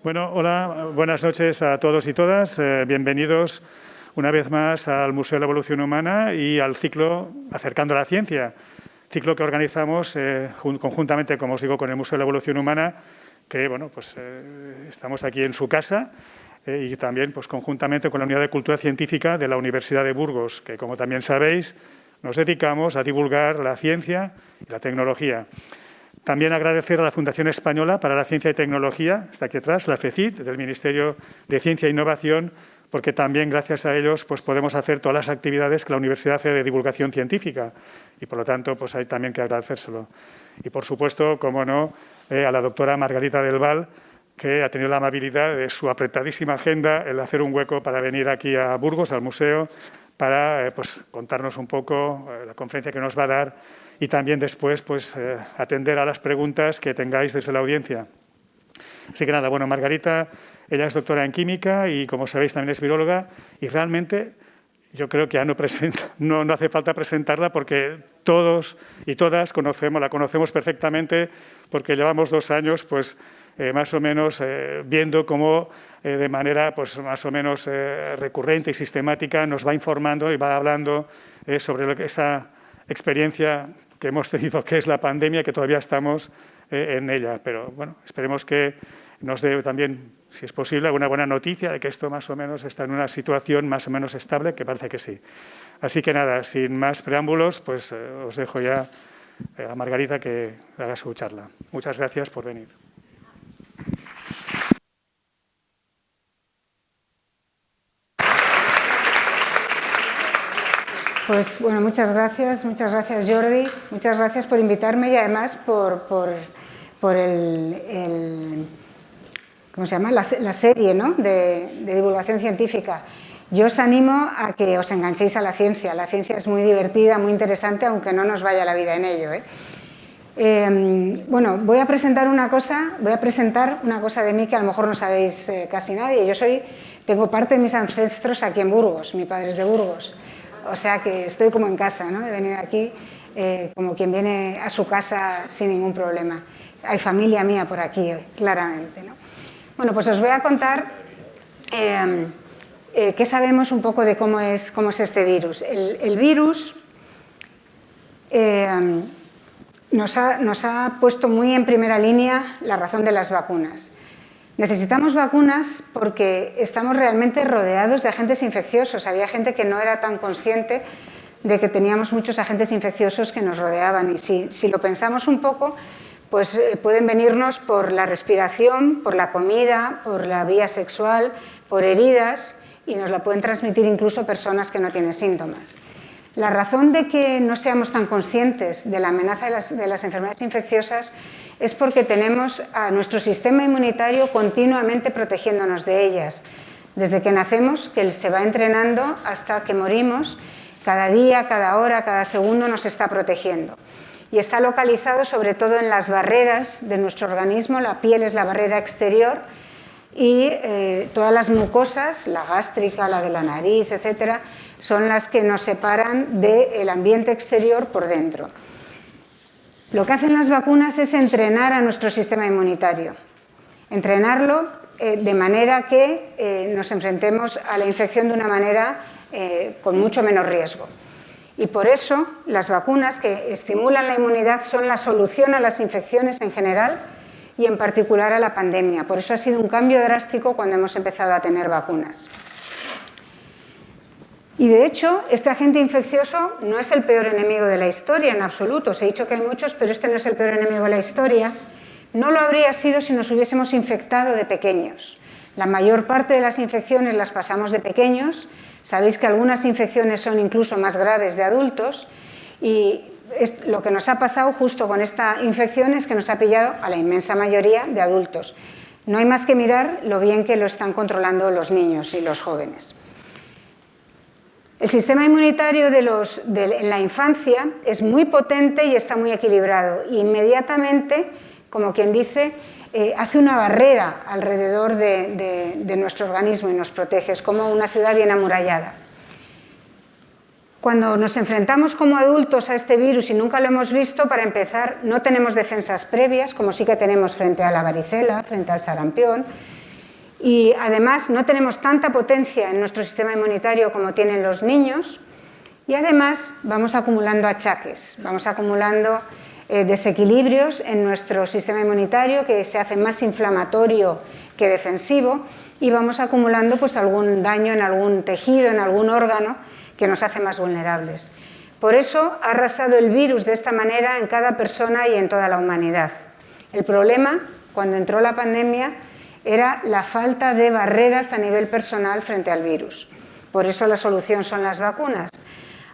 Bueno, hola, buenas noches a todos y todas. Bienvenidos una vez más al Museo de la Evolución Humana y al ciclo Acercando a la Ciencia, ciclo que organizamos conjuntamente, como os digo, con el Museo de la Evolución Humana, que bueno, pues estamos aquí en su casa y también pues conjuntamente con la Unidad de Cultura Científica de la Universidad de Burgos, que como también sabéis, nos dedicamos a divulgar la ciencia y la tecnología. También agradecer a la Fundación Española para la Ciencia y Tecnología, está aquí atrás, la FECIT, del Ministerio de Ciencia e Innovación, porque también gracias a ellos pues, podemos hacer todas las actividades que la universidad hace de divulgación científica y, por lo tanto, pues hay también que agradecérselo. Y, por supuesto, como no, a la doctora Margarita del Val, que ha tenido la amabilidad de su apretadísima agenda el hacer un hueco para venir aquí a Burgos, al museo, para pues, contarnos un poco la conferencia que nos va a dar y también después pues, atender a las preguntas que tengáis desde la audiencia. Así que nada, bueno, Margarita, ella es doctora en química y, como sabéis, también es viróloga y realmente yo creo que ya no hace falta presentarla porque todos y todas la conocemos perfectamente porque llevamos 2 años pues, más o menos viendo cómo de manera pues, más o menos recurrente y sistemática nos va informando y va hablando sobre esa experiencia que hemos tenido, que es la pandemia, que todavía estamos en ella. Pero bueno, esperemos que nos dé también, si es posible, alguna buena noticia de que esto más o menos está en una situación más o menos estable, que parece que sí. Así que nada, sin más preámbulos, pues os dejo ya a Margarita que haga su charla. Muchas gracias por venir. Pues bueno, muchas gracias Jordi, muchas gracias por invitarme y además por ¿cómo se llama? La serie, ¿no? de divulgación científica. Yo os animo a que os enganchéis a la ciencia es muy divertida, muy interesante, aunque no nos vaya la vida en ello, bueno, voy a presentar una cosa de mí que a lo mejor no sabéis casi nadie. Tengo parte de mis ancestros aquí en Burgos, mi padre es de Burgos. O sea que estoy como en casa, ¿no? He venido aquí como quien viene a su casa sin ningún problema. Hay familia mía por aquí, claramente, ¿no? Bueno, pues os voy a contar qué sabemos un poco de cómo es este virus. El virus nos ha puesto muy en primera línea la razón de las vacunas. Necesitamos vacunas porque estamos realmente rodeados de agentes infecciosos. Había gente que no era tan consciente de que teníamos muchos agentes infecciosos que nos rodeaban. Y si lo pensamos un poco, pues pueden venirnos por la respiración, por la comida, por la vía sexual, por heridas, y nos la pueden transmitir incluso personas que no tienen síntomas. La razón de que no seamos tan conscientes de la amenaza de las enfermedades infecciosas es porque tenemos a nuestro sistema inmunitario continuamente protegiéndonos de ellas. Desde que nacemos, que se va entrenando hasta que morimos, cada día, cada hora, cada segundo nos está protegiendo. Y está localizado sobre todo en las barreras de nuestro organismo. La piel es la barrera exterior y todas las mucosas, la gástrica, la de la nariz, etcétera, son las que nos separan del ambiente exterior por dentro. Lo que hacen las vacunas es entrenar a nuestro sistema inmunitario, entrenarlo de manera que nos enfrentemos a la infección de una manera con mucho menos riesgo. Y por eso las vacunas que estimulan la inmunidad son la solución a las infecciones en general y en particular a la pandemia. Por eso ha sido un cambio drástico cuando hemos empezado a tener vacunas. Y de hecho, este agente infeccioso no es el peor enemigo de la historia en absoluto. Os he dicho que hay muchos, pero este no es el peor enemigo de la historia. No lo habría sido si nos hubiésemos infectado de pequeños. La mayor parte de las infecciones las pasamos de pequeños. Sabéis que algunas infecciones son incluso más graves de adultos y lo que nos ha pasado justo con esta infección es que nos ha pillado a la inmensa mayoría de adultos. No hay más que mirar lo bien que lo están controlando los niños y los jóvenes. El sistema inmunitario en la infancia es muy potente y está muy equilibrado. Inmediatamente, como quien dice, hace una barrera alrededor de nuestro organismo y nos protege. Es como una ciudad bien amurallada. Cuando nos enfrentamos como adultos a este virus y nunca lo hemos visto, para empezar, no tenemos defensas previas, como sí que tenemos frente a la varicela, frente al sarampión, Y además no tenemos tanta potencia en nuestro sistema inmunitario como tienen los niños, y además vamos acumulando achaques, vamos acumulando desequilibrios en nuestro sistema inmunitario que se hace más inflamatorio que defensivo, y vamos acumulando pues algún daño en algún tejido, en algún órgano que nos hace más vulnerables. Por eso ha arrasado el virus de esta manera en cada persona y en toda la humanidad. El problema, cuando entró la pandemia, era la falta de barreras a nivel personal frente al virus. Por eso la solución son las vacunas.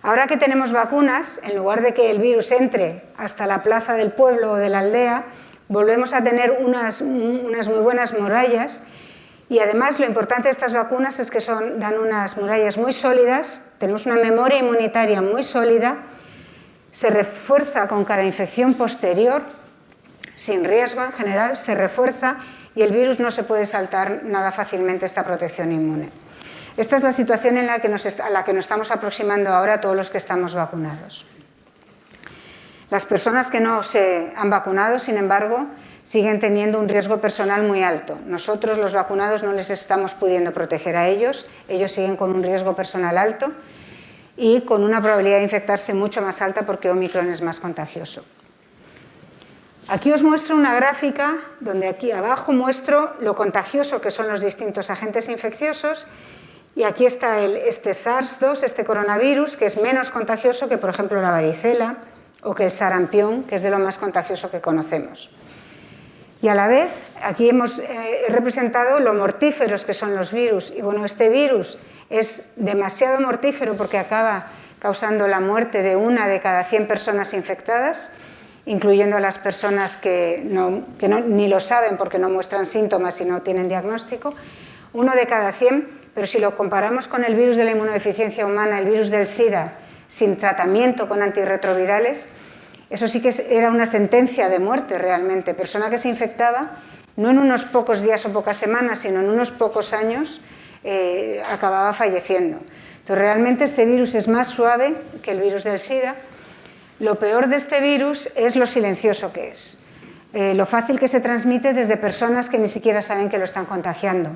Ahora que tenemos vacunas, en lugar de que el virus entre hasta la plaza del pueblo o de la aldea, volvemos a tener unas muy buenas murallas, y además lo importante de estas vacunas es que dan unas murallas muy sólidas, tenemos una memoria inmunitaria muy sólida, se refuerza con cada infección posterior, sin riesgo en general, se refuerza y el virus no se puede saltar nada fácilmente esta protección inmune. Esta es la situación a la que nos estamos aproximando ahora todos los que estamos vacunados. Las personas que no se han vacunado, sin embargo, siguen teniendo un riesgo personal muy alto. Nosotros, los vacunados, no les estamos pudiendo proteger a ellos, ellos siguen con un riesgo personal alto y con una probabilidad de infectarse mucho más alta porque Omicron es más contagioso. Aquí os muestro una gráfica donde aquí abajo muestro lo contagioso que son los distintos agentes infecciosos. Y aquí está este SARS-2, este coronavirus, que es menos contagioso que, por ejemplo, la varicela o que el sarampión, que es de lo más contagioso que conocemos. Y a la vez, aquí hemos representado lo mortíferos que son los virus. Y bueno, este virus es demasiado mortífero porque acaba causando la muerte de 1 de cada 100 personas infectadas, incluyendo a las personas que ni lo saben porque no muestran síntomas y no tienen diagnóstico. 1 de cada 100. Pero si lo comparamos con el virus de la inmunodeficiencia humana, el virus del SIDA, sin tratamiento con antirretrovirales, eso sí que era una sentencia de muerte realmente. Persona que se infectaba, no en unos pocos días o pocas semanas, sino en unos pocos años, acababa falleciendo. Entonces, realmente este virus es más suave que el virus del SIDA. Lo peor de este virus es lo silencioso que es, lo fácil que se transmite desde personas que ni siquiera saben que lo están contagiando.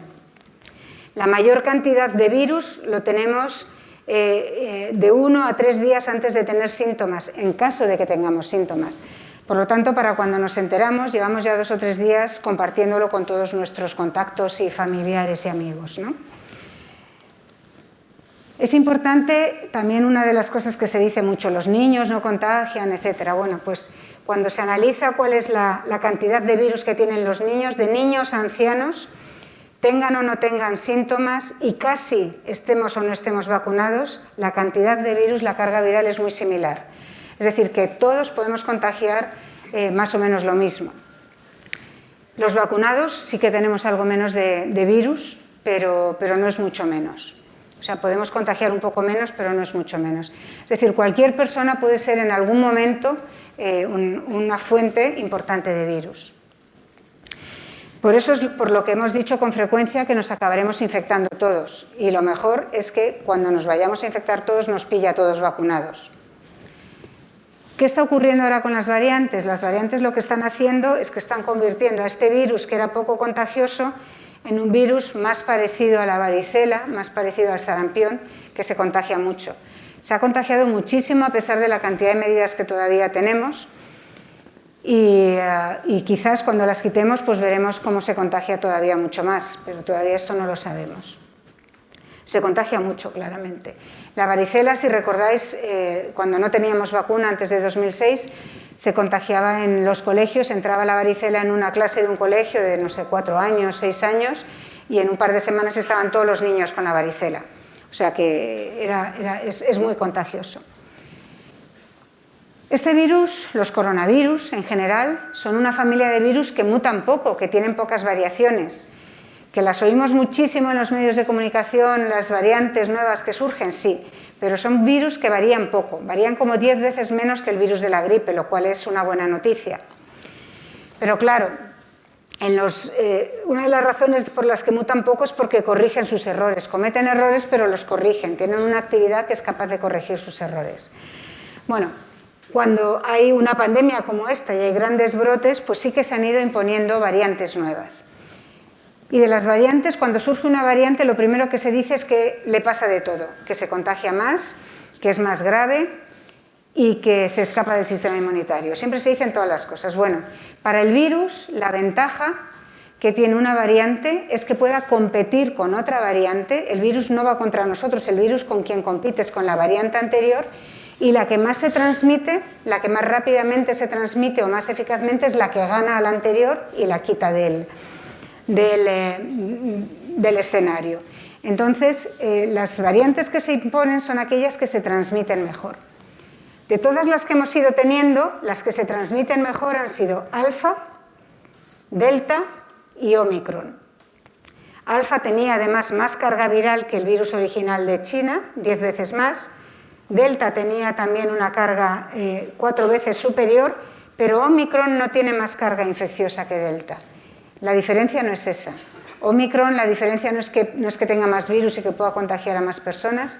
La mayor cantidad de virus lo tenemos de 1 a 3 días antes de tener síntomas, en caso de que tengamos síntomas. Por lo tanto, para cuando nos enteramos, llevamos ya 2 o 3 días compartiéndolo con todos nuestros contactos y familiares y amigos, ¿no? Es importante también una de las cosas que se dice mucho, los niños no contagian, etc. Bueno, pues cuando se analiza cuál es la cantidad de virus que tienen los niños, de niños a ancianos, tengan o no tengan síntomas y casi estemos o no estemos vacunados, la cantidad de virus, la carga viral es muy similar. Es decir, que todos podemos contagiar más o menos lo mismo. Los vacunados sí que tenemos algo menos de virus, pero no es mucho menos. O sea, podemos contagiar un poco menos, pero no es mucho menos. Es decir, cualquier persona puede ser en algún momento una fuente importante de virus. Por eso es por lo que hemos dicho con frecuencia que nos acabaremos infectando todos. Y lo mejor es que cuando nos vayamos a infectar todos, nos pilla a todos vacunados. ¿Qué está ocurriendo ahora con las variantes? Las variantes lo que están haciendo es que están convirtiendo a este virus, que era poco contagioso, en un virus más parecido a la varicela, más parecido al sarampión, que se contagia mucho. Se ha contagiado muchísimo a pesar de la cantidad de medidas que todavía tenemos. Y quizás cuando las quitemos pues veremos cómo se contagia todavía mucho más, pero todavía esto no lo sabemos. Se contagia mucho, claramente. La varicela, si recordáis, cuando no teníamos vacuna antes de 2006, se contagiaba en los colegios, entraba la varicela en una clase de un colegio de, no sé, 4 años, 6 años, y en un par de semanas estaban todos los niños con la varicela. O sea que es muy contagioso. Este virus, los coronavirus en general, son una familia de virus que mutan poco, que tienen pocas variaciones, que las oímos muchísimo en los medios de comunicación, las variantes nuevas que surgen, sí, pero son virus que varían poco, varían como 10 veces menos que el virus de la gripe, lo cual es una buena noticia. Pero claro, una de las razones por las que mutan poco es porque corrigen sus errores, cometen errores pero los corrigen, tienen una actividad que es capaz de corregir sus errores. Bueno, cuando hay una pandemia como esta y hay grandes brotes, pues sí que se han ido imponiendo variantes nuevas. Y de las variantes, cuando surge una variante, lo primero que se dice es que le pasa de todo, que se contagia más, que es más grave y que se escapa del sistema inmunitario. Siempre se dicen todas las cosas. Bueno, para el virus, la ventaja que tiene una variante es que pueda competir con otra variante. El virus no va contra nosotros, el virus con quien compite es con la variante anterior, y la que más se transmite, la que más rápidamente se transmite o más eficazmente es la que gana a la anterior y la quita del escenario. Entonces, las variantes que se imponen son aquellas que se transmiten mejor. De todas las que hemos ido teniendo, las que se transmiten mejor han sido alfa, delta y Omicron. Alfa tenía además más carga viral que el virus original de China, 10 veces más. Delta tenía también una carga 4 veces superior, pero Omicron no tiene más carga infecciosa que Delta. La diferencia no es esa. Omicron, la diferencia no es que tenga más virus y que pueda contagiar a más personas.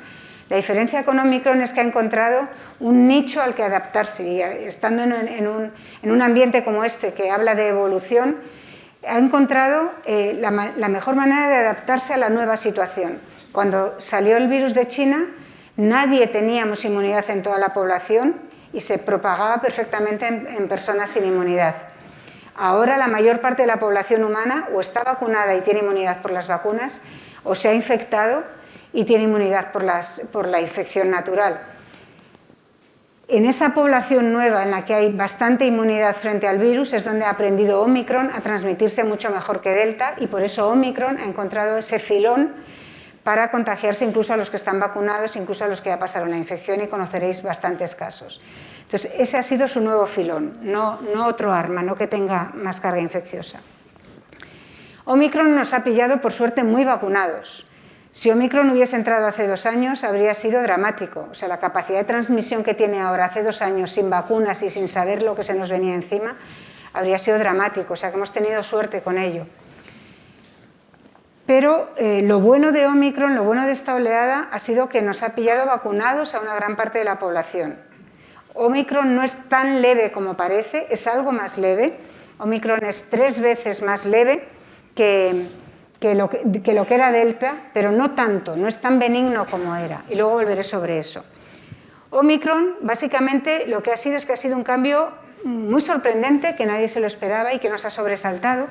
La diferencia con Omicron es que ha encontrado un nicho al que adaptarse, y estando en un ambiente como este que habla de evolución, ha encontrado la mejor manera de adaptarse a la nueva situación. Cuando salió el virus de China, nadie teníamos inmunidad en toda la población y se propagaba perfectamente en personas sin inmunidad. Ahora la mayor parte de la población humana o está vacunada y tiene inmunidad por las vacunas, o se ha infectado y tiene inmunidad por la infección natural. En esa población nueva en la que hay bastante inmunidad frente al virus es donde ha aprendido Omicron a transmitirse mucho mejor que Delta, y por eso Omicron ha encontrado ese filón para contagiarse incluso a los que están vacunados, incluso a los que ya pasaron la infección, y conoceréis bastantes casos. Entonces, ese ha sido su nuevo filón, no otro arma, no que tenga más carga infecciosa. Omicron nos ha pillado, por suerte, muy vacunados. Si Omicron hubiese entrado hace 2 años, habría sido dramático. O sea, la capacidad de transmisión que tiene ahora, hace 2 años, sin vacunas y sin saber lo que se nos venía encima, habría sido dramático. O sea, que hemos tenido suerte con ello. Pero lo bueno de Omicron, lo bueno de esta oleada, ha sido que nos ha pillado vacunados a una gran parte de la población. Omicron no es tan leve como parece, es algo más leve. Omicron es 3 veces más leve que lo que era Delta, pero no tanto, no es tan benigno como era. Y luego volveré sobre eso. Omicron, básicamente, lo que ha sido es que ha sido un cambio muy sorprendente, que nadie se lo esperaba y que nos ha sobresaltado.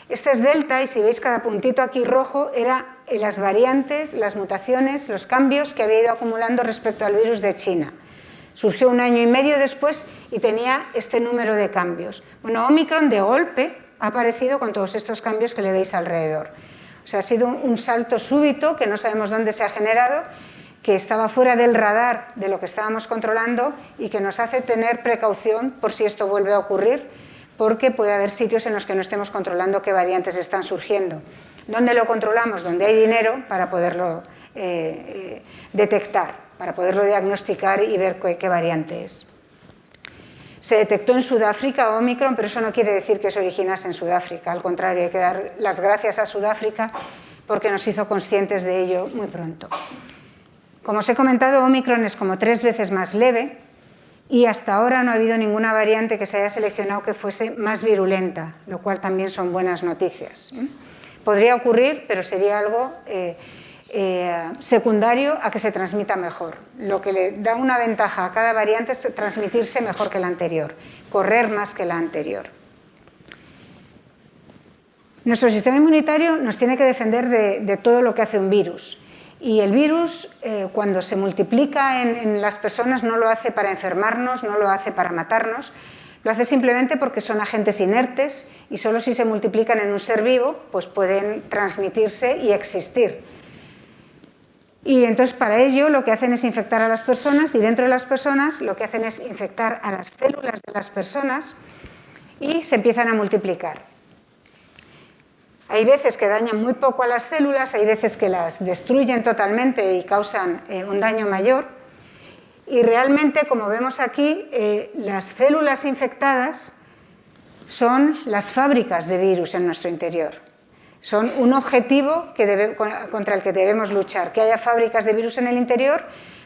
Este es Delta, y si veis cada puntito aquí rojo, era las variantes, las mutaciones, los cambios que había ido acumulando respecto al virus de China. Surgió 1 año y medio después y tenía este número de cambios. Bueno, Omicron de golpe ha aparecido con todos estos cambios que le veis alrededor. O sea, ha sido un salto súbito que no sabemos dónde se ha generado, que estaba fuera del radar de lo que estábamos controlando y que nos hace tener precaución por si esto vuelve a ocurrir, porque puede haber sitios en los que no estemos controlando qué variantes están surgiendo. ¿Dónde lo controlamos? Donde hay dinero para poderlo detectar, para poderlo diagnosticar y ver qué variante es. Se detectó en Sudáfrica Omicron, pero eso no quiere decir que se originase en Sudáfrica. Al contrario, hay que dar las gracias a Sudáfrica porque nos hizo conscientes de ello muy pronto. Como os he comentado, Omicron es como 3 veces más leve, y hasta ahora no ha habido ninguna variante que se haya seleccionado que fuese más virulenta, lo cual también son buenas noticias. Podría ocurrir, pero sería algo secundario a que se transmita mejor. Lo que le da una ventaja a cada variante es transmitirse mejor que la anterior, correr más que la anterior. Nuestro sistema inmunitario nos tiene que defender de todo lo que hace un virus. Y el virus, cuando se multiplica en las personas, no lo hace para enfermarnos, no lo hace para matarnos, lo hace simplemente porque son agentes inertes y solo si se multiplican en un ser vivo, pues pueden transmitirse y existir. Y entonces para ello lo que hacen es infectar a las personas, y dentro de las personas lo que hacen es infectar a las células de las personas y se empiezan a multiplicar. Hay veces que dañan muy poco a las células, hay veces que las destruyen totalmente y causan un daño mayor. Y realmente, como vemos aquí, las células infectadas son las fábricas de virus en nuestro interior. Son un objetivo contra el que debemos luchar, que haya fábricas de virus en el interior,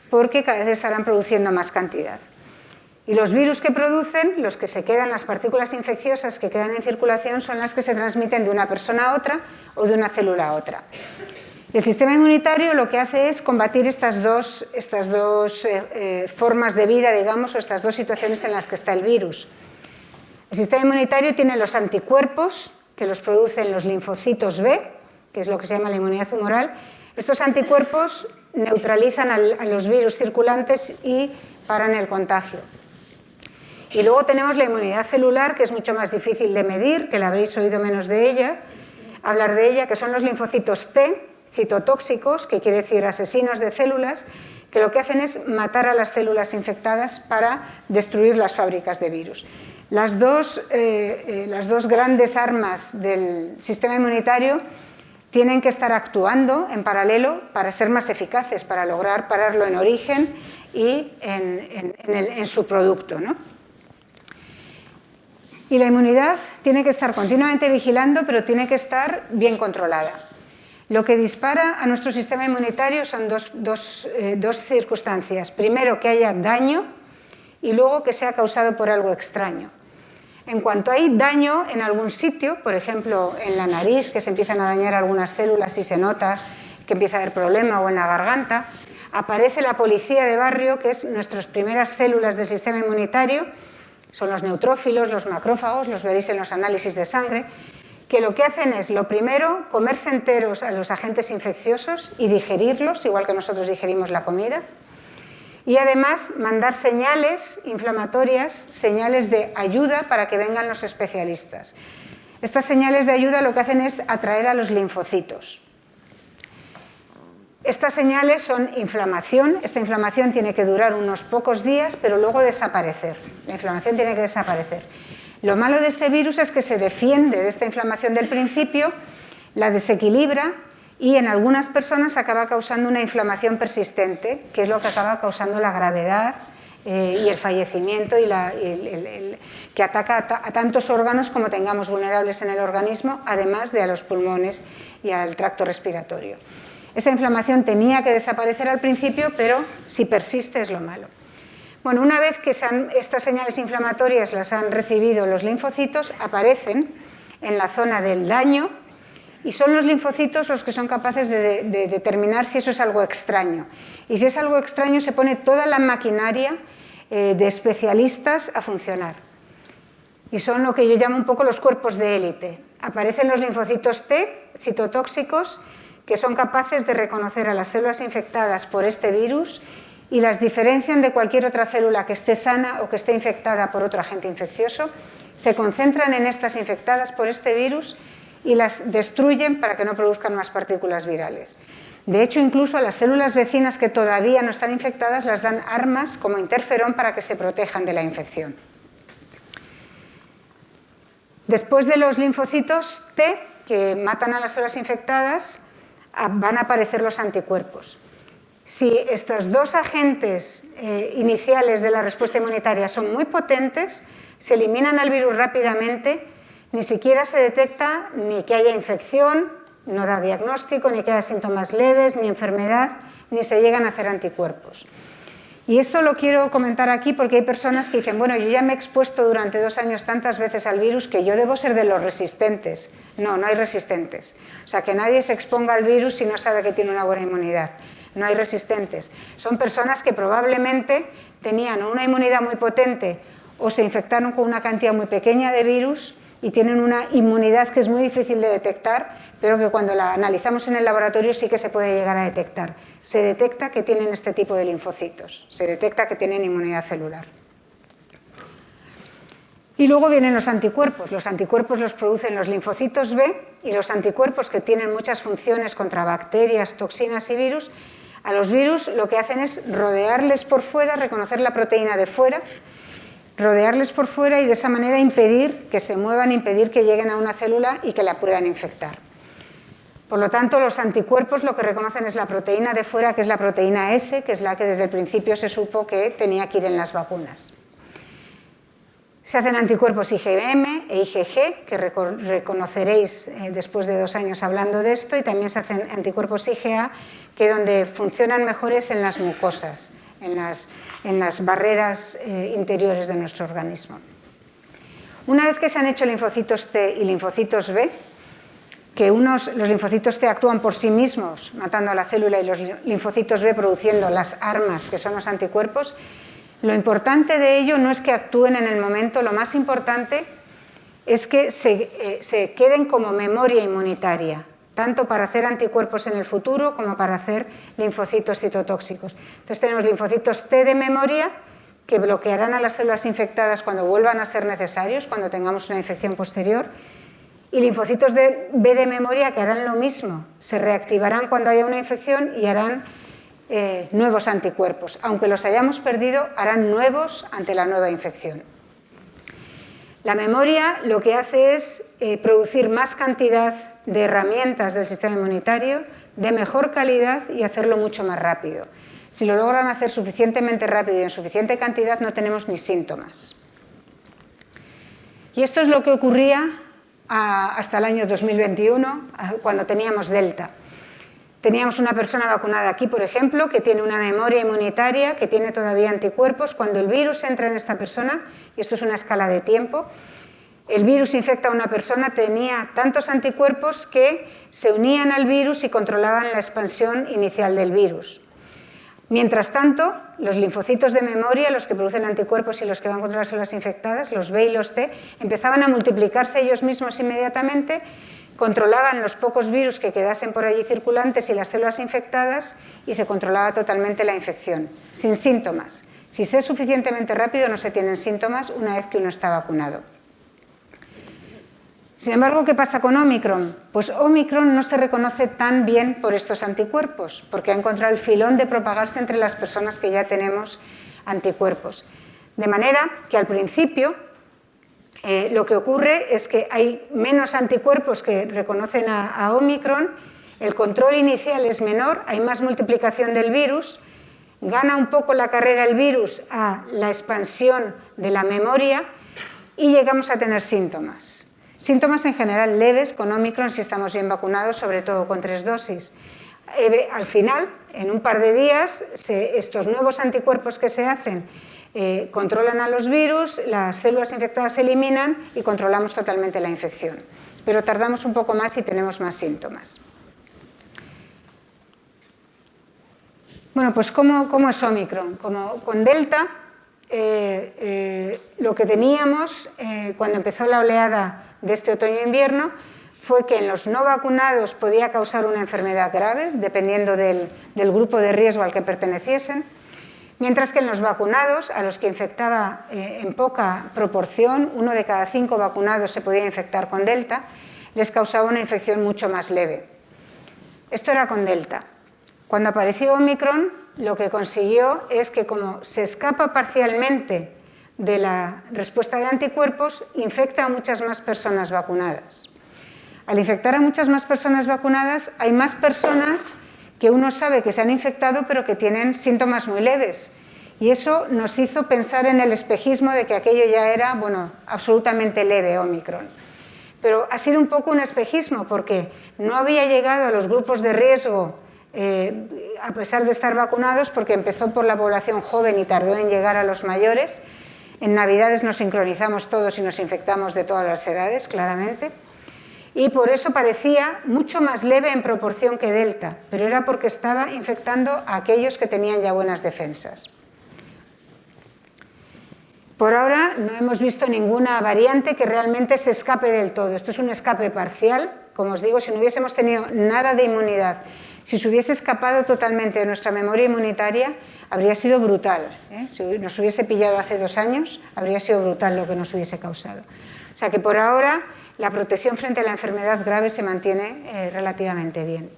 porque cada vez estarán produciendo más cantidad. Y los virus que producen, los que se quedan, las partículas infecciosas que quedan en circulación, son las que se transmiten de una persona a otra o de una célula a otra. Y el sistema inmunitario lo que hace es combatir estas dos formas de vida, digamos, o estas dos situaciones en las que está el virus. El sistema inmunitario tiene los anticuerpos, que los producen los linfocitos B, que es lo que se llama la inmunidad humoral. Estos anticuerpos neutralizan a los virus circulantes y paran el contagio. Y luego tenemos la inmunidad celular, que es mucho más difícil de medir, que la habréis oído menos de ella, hablar de ella, que son los linfocitos T, citotóxicos, que quiere decir asesinos de células, que lo que hacen es matar a las células infectadas para destruir las fábricas de virus. Las dos grandes armas del sistema inmunitario tienen que estar actuando en paralelo para ser más eficaces, para lograr pararlo en origen y en su producto, ¿no? Y la inmunidad tiene que estar continuamente vigilando, pero tiene que estar bien controlada. Lo que dispara a nuestro sistema inmunitario son dos circunstancias. Primero, que haya daño y luego que sea causado por algo extraño. En cuanto hay daño en algún sitio, por ejemplo, en la nariz, que se empiezan a dañar algunas células y se nota que empieza a haber problema, o en la garganta, aparece la policía de barrio, que es nuestras primeras células del sistema inmunitario, son los neutrófilos, los macrófagos, los veréis en los análisis de sangre, que lo que hacen es, lo primero, comerse enteros a los agentes infecciosos y digerirlos, igual que nosotros digerimos la comida, y además mandar señales inflamatorias, señales de ayuda para que vengan los especialistas. Estas señales de ayuda lo que hacen es atraer a los linfocitos. Estas señales son inflamación. Esta inflamación tiene que durar unos pocos días, pero luego desaparecer. La inflamación tiene que desaparecer. Lo malo de este virus es que se defiende de esta inflamación del principio, la desequilibra y en algunas personas acaba causando una inflamación persistente, que es lo que acaba causando la gravedad y el fallecimiento que ataca a tantos órganos como tengamos vulnerables en el organismo, además de a los pulmones y al tracto respiratorio. Esa inflamación tenía que desaparecer al principio, pero si persiste es lo malo. Bueno, una vez que estas señales inflamatorias las han recibido los linfocitos, aparecen en la zona del daño y son los linfocitos los que son capaces de determinar si eso es algo extraño. Y si es algo extraño, se pone toda la maquinaria de especialistas a funcionar. Y son lo que yo llamo un poco los cuerpos de élite. Aparecen los linfocitos T, citotóxicos, que son capaces de reconocer a las células infectadas por este virus y las diferencian de cualquier otra célula que esté sana o que esté infectada por otro agente infeccioso, se concentran en estas infectadas por este virus y las destruyen para que no produzcan más partículas virales. De hecho, incluso a las células vecinas que todavía no están infectadas las dan armas como interferón para que se protejan de la infección. Después de los linfocitos T, que matan a las células infectadas, van a aparecer los anticuerpos. Si estos dos agentes iniciales de la respuesta inmunitaria son muy potentes, se eliminan al virus rápidamente, ni siquiera se detecta ni que haya infección, no da diagnóstico, ni que haya síntomas leves, ni enfermedad, ni se llegan a hacer anticuerpos. Y esto lo quiero comentar aquí porque hay personas que dicen, bueno, yo ya me he expuesto durante 2 años tantas veces al virus que yo debo ser de los resistentes. No, no hay resistentes. O sea, que nadie se exponga al virus si no sabe que tiene una buena inmunidad. No hay resistentes. Son personas que probablemente tenían una inmunidad muy potente o se infectaron con una cantidad muy pequeña de virus y tienen una inmunidad que es muy difícil de detectar, pero que cuando la analizamos en el laboratorio sí que se puede llegar a detectar. Se detecta que tienen este tipo de linfocitos, se detecta que tienen inmunidad celular. Y luego vienen los anticuerpos. Los anticuerpos los producen los linfocitos B y los anticuerpos, que tienen muchas funciones contra bacterias, toxinas y virus, a los virus lo que hacen es rodearles por fuera, reconocer la proteína de fuera, rodearles por fuera y de esa manera impedir que se muevan, impedir que lleguen a una célula y que la puedan infectar. Por lo tanto, los anticuerpos lo que reconocen es la proteína de fuera, que es la proteína S, que es la que desde el principio se supo que tenía que ir en las vacunas. Se hacen anticuerpos IgM e IgG, que reconoceréis después de 2 años hablando de esto, y también se hacen anticuerpos IgA, que donde funcionan mejores en las mucosas, en las barreras interiores de nuestro organismo. Una vez que se han hecho linfocitos T y linfocitos B, que los linfocitos T actúan por sí mismos, matando a la célula, y los linfocitos B produciendo las armas, que son los anticuerpos, lo importante de ello no es que actúen en el momento, lo más importante es que se queden como memoria inmunitaria, tanto para hacer anticuerpos en el futuro como para hacer linfocitos citotóxicos. Entonces tenemos linfocitos T de memoria que bloquearán a las células infectadas cuando vuelvan a ser necesarios, cuando tengamos una infección posterior, y linfocitos B de memoria que harán lo mismo, se reactivarán cuando haya una infección y harán nuevos anticuerpos. Aunque los hayamos perdido, harán nuevos ante la nueva infección. La memoria lo que hace es producir más cantidad de herramientas del sistema inmunitario de mejor calidad y hacerlo mucho más rápido. Si lo logran hacer suficientemente rápido y en suficiente cantidad, no tenemos ni síntomas. Y esto es lo que ocurría hasta el año 2021, cuando teníamos Delta. Teníamos una persona vacunada aquí, por ejemplo, que tiene una memoria inmunitaria, que tiene todavía anticuerpos. Cuando el virus entra en esta persona, y esto es una escala de tiempo, el virus infecta a una persona, tenía tantos anticuerpos que se unían al virus y controlaban la expansión inicial del virus. Mientras tanto, los linfocitos de memoria, los que producen anticuerpos y los que van contra las células infectadas, los B y los T, empezaban a multiplicarse ellos mismos inmediatamente, controlaban los pocos virus que quedasen por allí circulantes y las células infectadas, y se controlaba totalmente la infección, sin síntomas. Si se es suficientemente rápido, no se tienen síntomas una vez que uno está vacunado. Sin embargo, ¿qué pasa con Omicron? Pues Omicron no se reconoce tan bien por estos anticuerpos, porque ha encontrado el filón de propagarse entre las personas que ya tenemos anticuerpos. De manera que al principio lo que ocurre es que hay menos anticuerpos que reconocen a Omicron, el control inicial es menor, hay más multiplicación del virus, gana un poco la carrera el virus a la expansión de la memoria y llegamos a tener síntomas. Síntomas en general leves con Omicron si estamos bien vacunados, sobre todo con 3 dosis. Al final, en un par de días, estos nuevos anticuerpos que se hacen controlan a los virus, las células infectadas se eliminan y controlamos totalmente la infección. Pero tardamos un poco más y tenemos más síntomas. Bueno, pues ¿cómo es Omicron? Como con Delta, lo que teníamos cuando empezó la oleada de este otoño-invierno fue que en los no vacunados podía causar una enfermedad grave, dependiendo del grupo de riesgo al que perteneciesen, mientras que en los vacunados, a los que infectaba en poca proporción, 1 de cada 5 vacunados se podía infectar con Delta, les causaba una infección mucho más leve. Esto era con Delta. Cuando apareció Omicron, lo que consiguió es que, como se escapa parcialmente de la respuesta de anticuerpos, infecta a muchas más personas vacunadas. Al infectar a muchas más personas vacunadas, hay más personas que uno sabe que se han infectado pero que tienen síntomas muy leves. Y eso nos hizo pensar en el espejismo de que aquello ya era, bueno, absolutamente leve, Omicron. Pero ha sido un poco un espejismo porque no había llegado a los grupos de riesgo a pesar de estar vacunados, porque empezó por la población joven y tardó en llegar a los mayores. En Navidades nos sincronizamos todos y nos infectamos de todas las edades, claramente. Y por eso parecía mucho más leve en proporción que Delta, pero era porque estaba infectando a aquellos que tenían ya buenas defensas. Por ahora no hemos visto ninguna variante que realmente se escape del todo. Esto es un escape parcial. Como os digo, si no hubiésemos tenido nada de inmunidad, si se hubiese escapado totalmente de nuestra memoria inmunitaria, habría sido brutal. Si nos hubiese pillado hace 2 años, habría sido brutal lo que nos hubiese causado. O sea que por ahora la protección frente a la enfermedad grave se mantiene relativamente bien.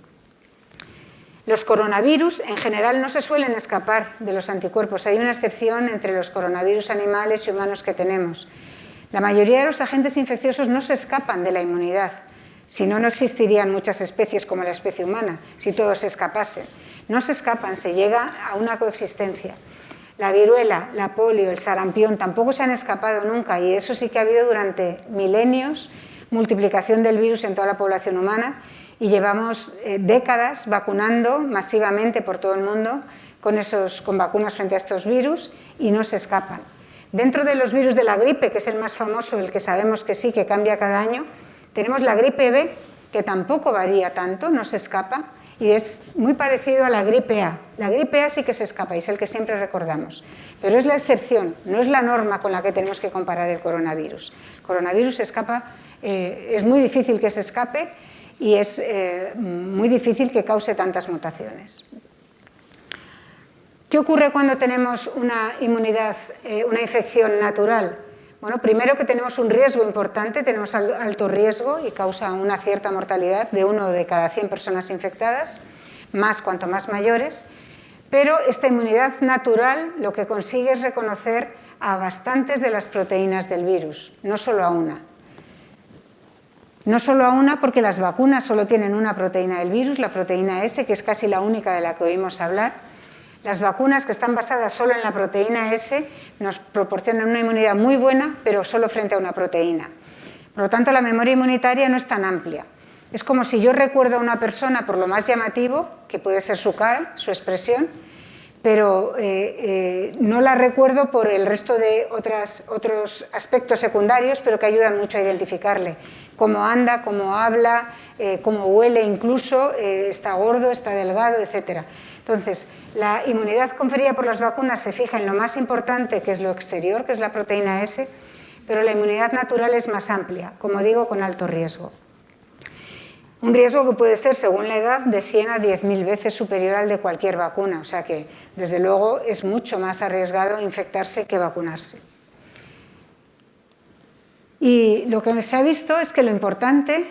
Los coronavirus en general no se suelen escapar de los anticuerpos. Hay una excepción entre los coronavirus animales y humanos que tenemos. La mayoría de los agentes infecciosos no se escapan de la inmunidad. Si no, no existirían muchas especies como la especie humana, si todos se escapasen. No se escapan, se llega a una coexistencia. La viruela, la polio, el sarampión tampoco se han escapado nunca, y eso sí que ha habido durante milenios multiplicación del virus en toda la población humana, y llevamos décadas vacunando masivamente por todo el mundo con vacunas frente a estos virus y no se escapan. Dentro de los virus de la gripe, que es el más famoso, el que sabemos que sí, que cambia cada año, tenemos la gripe B, que tampoco varía tanto, no se escapa, y es muy parecido a la gripe A. La gripe A sí que se escapa y es el que siempre recordamos, pero es la excepción, no es la norma con la que tenemos que comparar el coronavirus. El coronavirus se escapa, es muy difícil que se escape y es muy difícil que cause tantas mutaciones. ¿Qué ocurre cuando tenemos una inmunidad, una infección natural? Bueno, primero que tenemos un riesgo importante, tenemos alto riesgo y causa una cierta mortalidad de 1 de cada 100 personas infectadas, más cuanto más mayores, pero esta inmunidad natural lo que consigue es reconocer a bastantes de las proteínas del virus, no solo a una. No solo a una porque las vacunas solo tienen una proteína del virus, la proteína S, que es casi la única de la que oímos hablar. Las vacunas que están basadas solo en la proteína S nos proporcionan una inmunidad muy buena, pero solo frente a una proteína. Por lo tanto, la memoria inmunitaria no es tan amplia. Es como si yo recuerdo a una persona por lo más llamativo, que puede ser su cara, su expresión, pero no la recuerdo por el resto de otros aspectos secundarios, pero que ayudan mucho a identificarle. Cómo anda, cómo habla, cómo huele incluso, está gordo, está delgado, etc. Entonces, la inmunidad conferida por las vacunas se fija en lo más importante, que es lo exterior, que es la proteína S, pero la inmunidad natural es más amplia, como digo, con alto riesgo. Un riesgo que puede ser, según la edad, de 100 a 10.000 veces superior al de cualquier vacuna, o sea que, desde luego, es mucho más arriesgado infectarse que vacunarse. Y lo que se ha visto es que lo importante,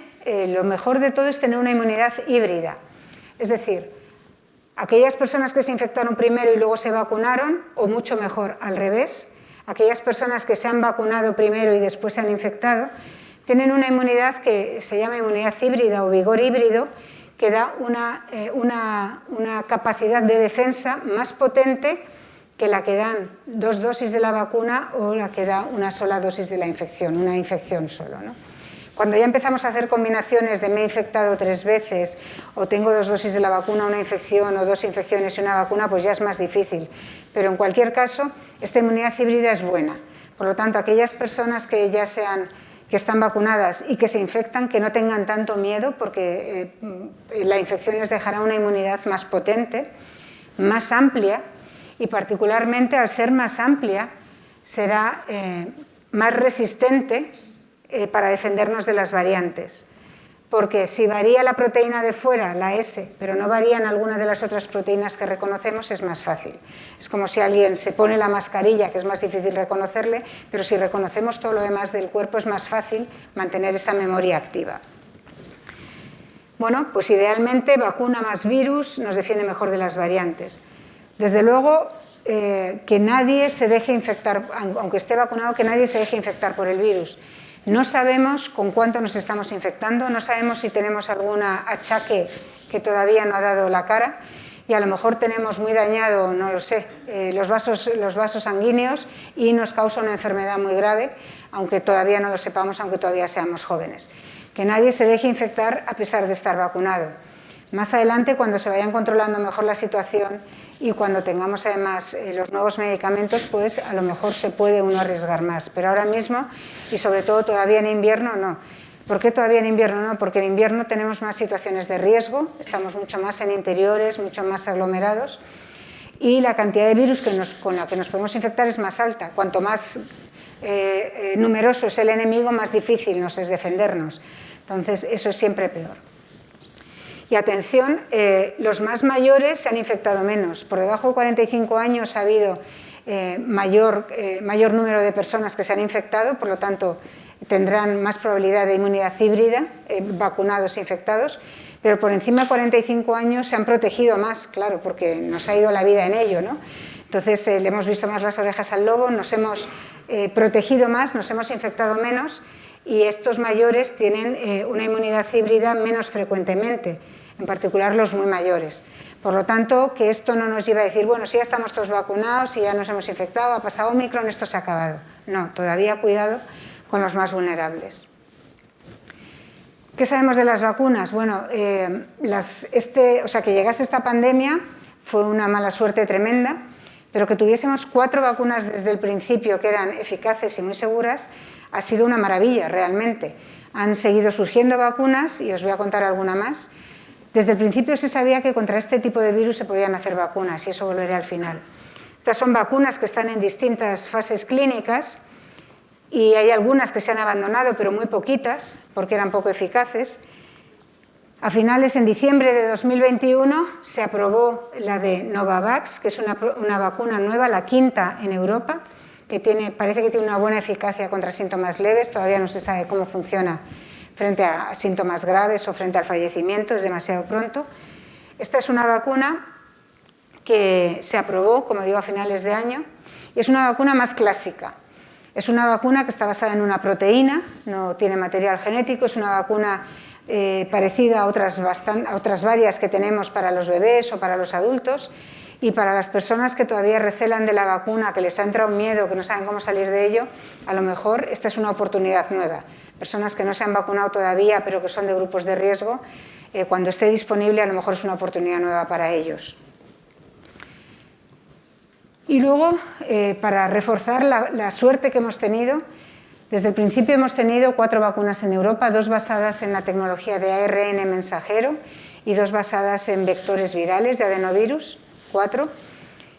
lo mejor de todo es tener una inmunidad híbrida, es decir, aquellas personas que se infectaron primero y luego se vacunaron, o mucho mejor, al revés, aquellas personas que se han vacunado primero y después se han infectado, tienen una inmunidad que se llama inmunidad híbrida o vigor híbrido, que da una capacidad de defensa más potente que la que dan 2 dosis de la vacuna o la que da una sola dosis de la infección, una infección solo, ¿no? Cuando ya empezamos a hacer combinaciones de me he infectado 3 veces o tengo 2 dosis de la vacuna, una infección o 2 infecciones y una vacuna, pues ya es más difícil. Pero en cualquier caso, esta inmunidad híbrida es buena. Por lo tanto, aquellas personas que están vacunadas y que se infectan, que no tengan tanto miedo porque la infección les dejará una inmunidad más potente, más amplia y particularmente al ser más amplia será más resistente para defendernos de las variantes. Porque si varía la proteína de fuera, la S, pero no varían alguna de las otras proteínas que reconocemos, es más fácil. Es como si alguien se pone la mascarilla, que es más difícil reconocerle, pero si reconocemos todo lo demás del cuerpo es más fácil mantener esa memoria activa. Bueno, pues idealmente vacuna más virus nos defiende mejor de las variantes. Desde luego, que nadie se deje infectar, aunque esté vacunado, que nadie se deje infectar por el virus. No sabemos con cuánto nos estamos infectando, no sabemos si tenemos algún achaque que todavía no ha dado la cara y a lo mejor tenemos muy dañado, no lo sé, los vasos sanguíneos y nos causa una enfermedad muy grave, aunque todavía no lo sepamos, aunque todavía seamos jóvenes. Que nadie se deje infectar a pesar de estar vacunado. Más adelante, cuando se vayan controlando mejor la situación y cuando tengamos además los nuevos medicamentos, pues a lo mejor se puede uno arriesgar más. Pero ahora mismo, y sobre todo todavía en invierno, no. ¿Por qué todavía en invierno no? Porque en invierno tenemos más situaciones de riesgo, estamos mucho más en interiores, mucho más aglomerados y la cantidad de virus con la que nos podemos infectar es más alta. Cuanto más numeroso es el enemigo, más difícil nos es defendernos. Entonces, eso es siempre peor. Y atención, los más mayores se han infectado menos. Por debajo de 45 años ha habido mayor número de personas que se han infectado, por lo tanto tendrán más probabilidad de inmunidad híbrida, vacunados e infectados, pero por encima de 45 años se han protegido más, claro, porque nos ha ido la vida en ello, ¿no? Entonces le hemos visto más las orejas al lobo, nos hemos protegido más, nos hemos infectado menos y estos mayores tienen una inmunidad híbrida menos frecuentemente, en particular los muy mayores. Por lo tanto, que esto no nos lleve a decir, bueno, si ya estamos todos vacunados, si ya nos hemos infectado, ha pasado Omicron, esto se ha acabado. No, todavía cuidado con los más vulnerables. ¿Qué sabemos de las vacunas? Bueno, que llegase esta pandemia fue una mala suerte tremenda, pero que tuviésemos 4 vacunas desde el principio que eran eficaces y muy seguras ha sido una maravilla realmente. Han seguido surgiendo vacunas y os voy a contar alguna más. Desde el principio se sabía que contra este tipo de virus se podían hacer vacunas y eso volveré al final. Estas son vacunas que están en distintas fases clínicas y hay algunas que se han abandonado, pero muy poquitas, porque eran poco eficaces. A finales, en diciembre de 2021, se aprobó la de Novavax, que es una vacuna nueva, la 5ª en Europa, que parece que tiene una buena eficacia contra síntomas leves, todavía no se sabe cómo funciona frente a síntomas graves o frente al fallecimiento, es demasiado pronto. Esta es una vacuna que se aprobó, como digo, a finales de año, y es una vacuna más clásica. Es una vacuna que está basada en una proteína, no tiene material genético, es una vacuna parecida a otras varias que tenemos para los bebés o para los adultos, y para las personas que todavía recelan de la vacuna, que les ha entrado un miedo, que no saben cómo salir de ello, a lo mejor esta es una oportunidad nueva. Personas que no se han vacunado todavía, pero que son de grupos de riesgo, cuando esté disponible a lo mejor es una oportunidad nueva para ellos. Y luego, para reforzar la suerte que hemos tenido, desde el principio hemos tenido 4 vacunas en Europa, 2 basadas en la tecnología de ARN mensajero y 2 basadas en vectores virales de adenovirus, 4.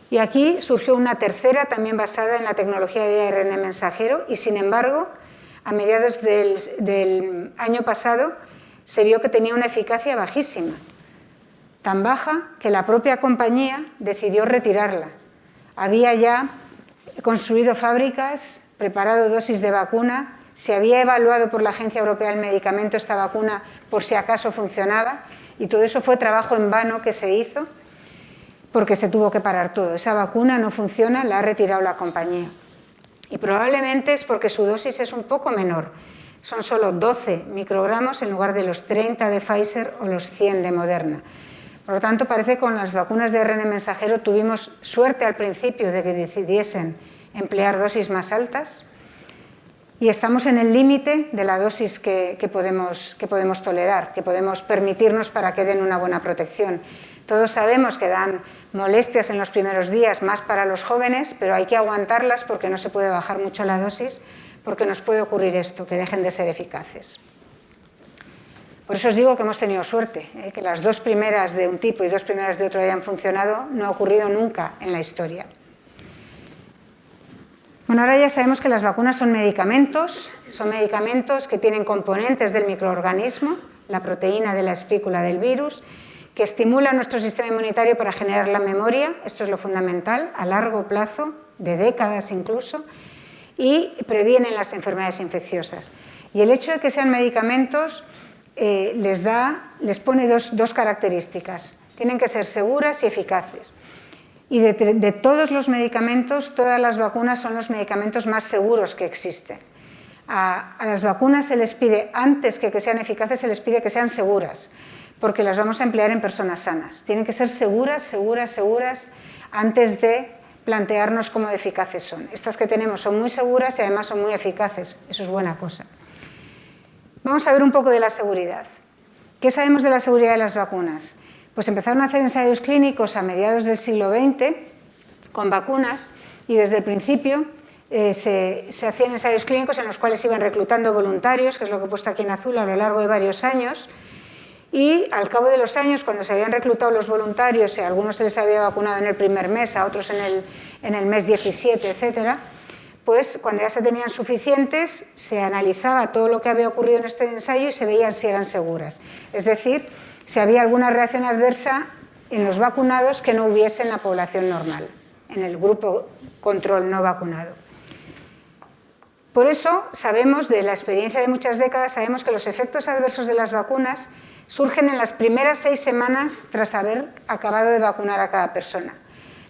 Y aquí surgió una tercera también basada en la tecnología de ARN mensajero y, sin embargo, a mediados del año pasado se vio que tenía una eficacia bajísima, tan baja que la propia compañía decidió retirarla. Había ya construido fábricas, preparado dosis de vacuna, se había evaluado por la Agencia Europea del Medicamento esta vacuna por si acaso funcionaba, y todo eso fue trabajo en vano que se hizo porque se tuvo que parar todo. Esa vacuna no funciona, la ha retirado la compañía. Y probablemente es porque su dosis es un poco menor. Son solo 12 microgramos en lugar de los 30 de Pfizer o los 100 de Moderna. Por lo tanto, parece que con las vacunas de ARN mensajero tuvimos suerte al principio de que decidiesen emplear dosis más altas y estamos en el límite de la dosis que podemos tolerar, que podemos permitirnos para que den una buena protección. Todos sabemos que dan molestias en los primeros días, más para los jóvenes, pero hay que aguantarlas porque no se puede bajar mucho la dosis, porque nos puede ocurrir esto, que dejen de ser eficaces. Por eso os digo que hemos tenido suerte, que las 2 primeras de un tipo y 2 primeras de otro hayan funcionado, no ha ocurrido nunca en la historia. Bueno, ahora ya sabemos que las vacunas son medicamentos que tienen componentes del microorganismo, la proteína de la espícula del virus, que estimulan nuestro sistema inmunitario para generar la memoria, esto es lo fundamental, a largo plazo, de décadas incluso, y previenen las enfermedades infecciosas. Y el hecho de que sean medicamentos les pone dos características. Tienen que ser seguras y eficaces. Y de todos los medicamentos, todas las vacunas son los medicamentos más seguros que existen. A las vacunas se les pide, antes que sean eficaces, se les pide que sean seguras, porque las vamos a emplear en personas sanas. Tienen que ser seguras antes de plantearnos cómo de eficaces son. Estas que tenemos son muy seguras y además son muy eficaces. Eso es buena cosa. Vamos a ver un poco de la seguridad. ¿Qué sabemos de la seguridad de las vacunas? Pues empezaron a hacer ensayos clínicos a mediados del siglo XX con vacunas y desde el principio se hacían ensayos clínicos en los cuales iban reclutando voluntarios, que es lo que he puesto aquí en azul, a lo largo de varios años. Y al cabo de los años, cuando se habían reclutado los voluntarios y a algunos se les había vacunado en el primer mes, a otros en el mes 17, etc., pues cuando ya se tenían suficientes, se analizaba todo lo que había ocurrido en este ensayo y se veían si eran seguras. Es decir, si había alguna reacción adversa en los vacunados que no hubiese en la población normal, en el grupo control no vacunado. Por eso sabemos, de la experiencia de muchas décadas, sabemos que los efectos adversos de las vacunas surgen en las primeras 6 semanas tras haber acabado de vacunar a cada persona.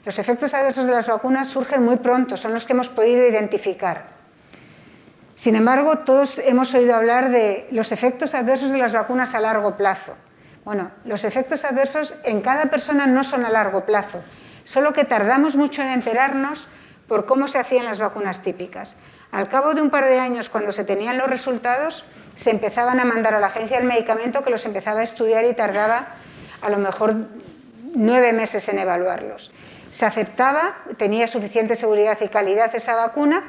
Los efectos adversos de las vacunas surgen muy pronto, son los que hemos podido identificar. Sin embargo, todos hemos oído hablar de los efectos adversos de las vacunas a largo plazo. Bueno, los efectos adversos en cada persona no son a largo plazo, solo que tardamos mucho en enterarnos por cómo se hacían las vacunas típicas. Al cabo de un par de años, cuando se tenían los resultados, se empezaban a mandar a la Agencia del Medicamento, que los empezaba a estudiar y tardaba a lo mejor 9 meses en evaluarlos. Se aceptaba, tenía suficiente seguridad y calidad esa vacuna,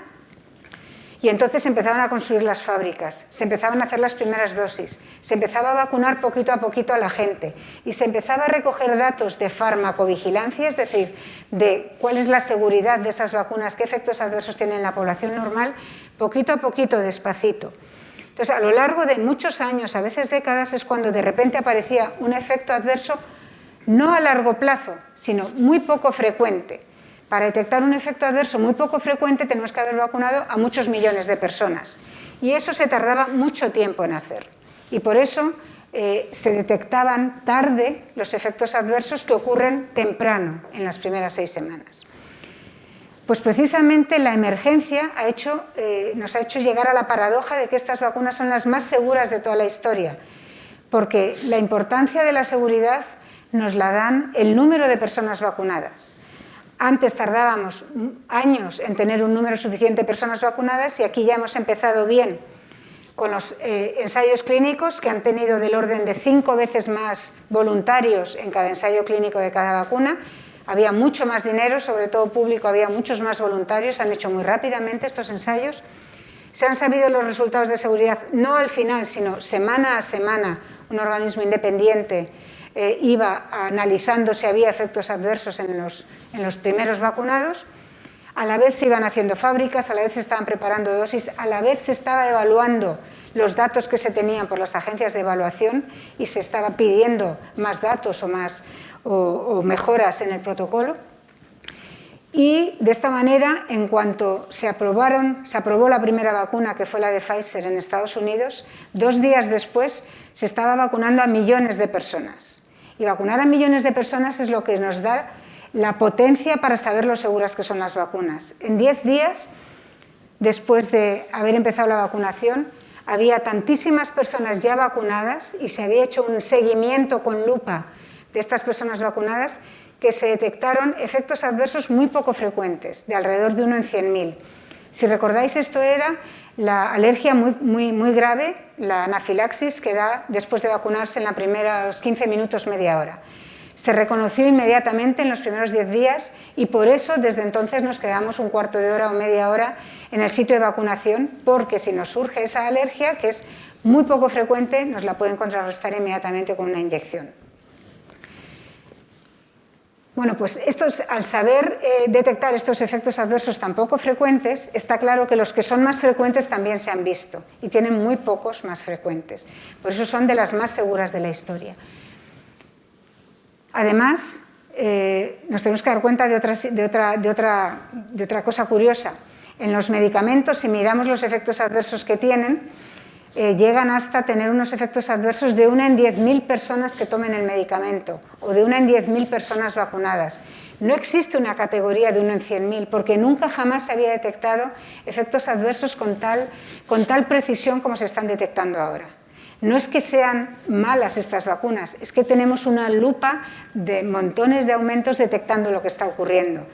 y entonces se empezaban a construir las fábricas, se empezaban a hacer las primeras dosis, se empezaba a vacunar poquito a poquito a la gente y se empezaba a recoger datos de farmacovigilancia, es decir, de cuál es la seguridad de esas vacunas, qué efectos adversos tienen en la población normal, poquito a poquito, despacito. Entonces, a lo largo de muchos años, a veces décadas, es cuando de repente aparecía un efecto adverso no a largo plazo, sino muy poco frecuente. Para detectar un efecto adverso muy poco frecuente tenemos que haber vacunado a muchos millones de personas. Y eso se tardaba mucho tiempo en hacer. Y por eso se detectaban tarde los efectos adversos que ocurren temprano, en las primeras 6 semanas. Pues precisamente la emergencia nos ha hecho llegar a la paradoja de que estas vacunas son las más seguras de toda la historia, porque la importancia de la seguridad nos la dan el número de personas vacunadas. Antes tardábamos años en tener un número suficiente de personas vacunadas y aquí ya hemos empezado bien con los ensayos clínicos que han tenido del orden de 5 veces más voluntarios en cada ensayo clínico de cada vacuna. Había mucho más dinero, sobre todo público, había muchos más voluntarios, se han hecho muy rápidamente estos ensayos. Se han sabido los resultados de seguridad, no al final, sino semana a semana, un organismo independiente iba analizando si había efectos adversos en los primeros vacunados. A la vez se iban haciendo fábricas, a la vez se estaban preparando dosis, a la vez se estaba evaluando los datos que se tenían por las agencias de evaluación y se estaba pidiendo más datos o mejoras en el protocolo. Y de esta manera, en cuanto se aprobó la primera vacuna, que fue la de Pfizer en Estados Unidos, 2 días después se estaba vacunando a millones de personas. Y vacunar a millones de personas es lo que nos da la potencia para saber lo seguras que son las vacunas. En 10 días, después de haber empezado la vacunación, había tantísimas personas ya vacunadas y se había hecho un seguimiento con lupa de estas personas vacunadas que se detectaron efectos adversos muy poco frecuentes, de alrededor de 1 en 100.000. Si recordáis, esto era la alergia muy grave, la anafilaxis que da después de vacunarse en los primeros 15 minutos, media hora. Se reconoció inmediatamente en los primeros 10 días y por eso desde entonces nos quedamos un cuarto de hora o media hora en el sitio de vacunación, porque si nos surge esa alergia, que es muy poco frecuente, nos la pueden contrarrestar inmediatamente con una inyección. Bueno, pues al saber detectar estos efectos adversos tan poco frecuentes, está claro que los que son más frecuentes también se han visto y tienen muy pocos más frecuentes. Por eso son de las más seguras de la historia. Además, nos tenemos que dar cuenta de otra cosa curiosa. En los medicamentos, si miramos los efectos adversos que tienen, llegan hasta tener unos efectos adversos de 1 en 10.000 personas que tomen el medicamento o de 1 en 10.000 personas vacunadas. No existe una categoría de 1 en 100.000 porque nunca jamás se había detectado efectos adversos con tal precisión como se están detectando ahora. No es que sean malas estas vacunas, es que tenemos una lupa de montones de aumentos detectando lo que está ocurriendo.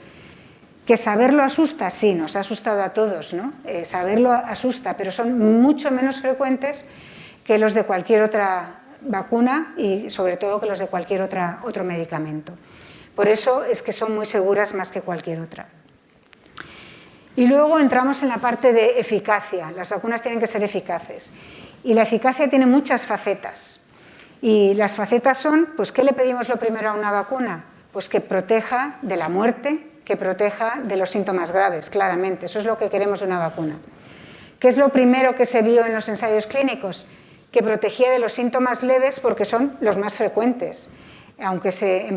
¿Que saberlo asusta? Sí, nos ha asustado a todos, ¿no? Saberlo asusta, pero son mucho menos frecuentes que los de cualquier otra vacuna y sobre todo que los de cualquier otro medicamento. Por eso es que son muy seguras más que cualquier otra. Y luego entramos en la parte de eficacia. Las vacunas tienen que ser eficaces. Y la eficacia tiene muchas facetas. Y las facetas son, pues, ¿qué le pedimos lo primero a una vacuna? Pues que proteja de la muerte, que proteja de los síntomas graves, claramente. Eso es lo que queremos de una vacuna. ¿Qué es lo primero que se vio en los ensayos clínicos? Que protegía de los síntomas leves porque son los más frecuentes. Aunque se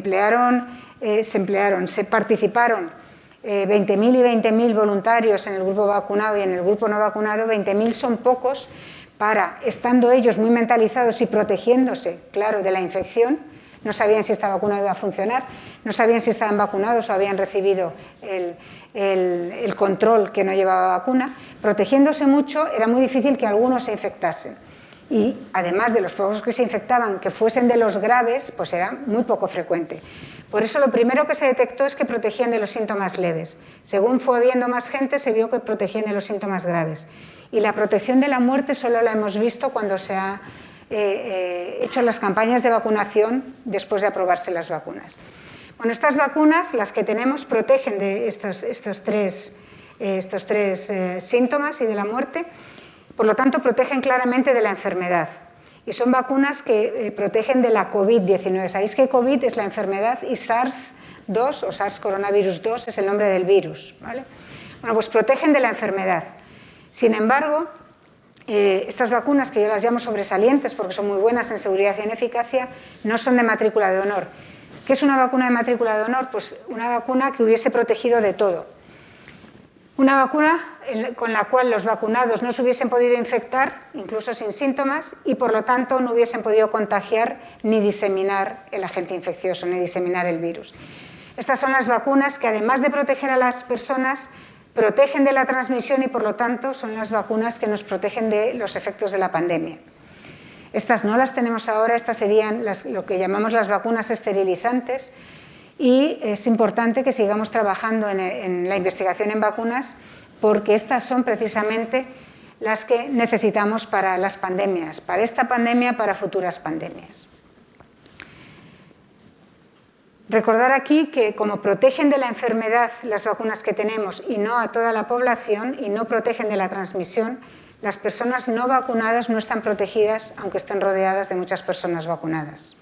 participaron 20.000 y 20.000 voluntarios en el grupo vacunado y en el grupo no vacunado, 20.000 son pocos para, estando ellos muy mentalizados y protegiéndose, claro, de la infección. No sabían si esta vacuna iba a funcionar, no sabían si estaban vacunados o habían recibido el control que no llevaba vacuna. Protegiéndose mucho, era muy difícil que algunos se infectasen. Y además de los pocos que se infectaban, que fuesen de los graves, pues era muy poco frecuente. Por eso lo primero que se detectó es que protegían de los síntomas leves. Según fue habiendo más gente, se vio que protegían de los síntomas graves. Y la protección de la muerte solo la hemos visto cuando se ha hecho las campañas de vacunación después de aprobarse las vacunas. Bueno, estas vacunas, las que tenemos, protegen de estos tres síntomas y de la muerte, por lo tanto, protegen claramente de la enfermedad. Y son vacunas que protegen de la COVID-19. Sabéis que COVID es la enfermedad y SARS-2 o SARS coronavirus 2 es el nombre del virus, ¿vale? Bueno, pues protegen de la enfermedad. Sin embargo, estas vacunas, que yo las llamo sobresalientes porque son muy buenas en seguridad y en eficacia, no son de matrícula de honor. ¿Qué es una vacuna de matrícula de honor? Pues una vacuna que hubiese protegido de todo. Una vacuna con la cual los vacunados no se hubiesen podido infectar, incluso sin síntomas, y por lo tanto no hubiesen podido contagiar ni diseminar el agente infeccioso, ni diseminar el virus. Estas son las vacunas que, además de proteger a las personas, protegen de la transmisión y por lo tanto son las vacunas que nos protegen de los efectos de la pandemia. Estas no las tenemos ahora, estas serían lo que llamamos las vacunas esterilizantes, y es importante que sigamos trabajando en la investigación en vacunas porque estas son precisamente las que necesitamos para las pandemias, para esta pandemia, para futuras pandemias. Recordar aquí que como protegen de la enfermedad las vacunas que tenemos y no a toda la población y no protegen de la transmisión, las personas no vacunadas no están protegidas aunque estén rodeadas de muchas personas vacunadas.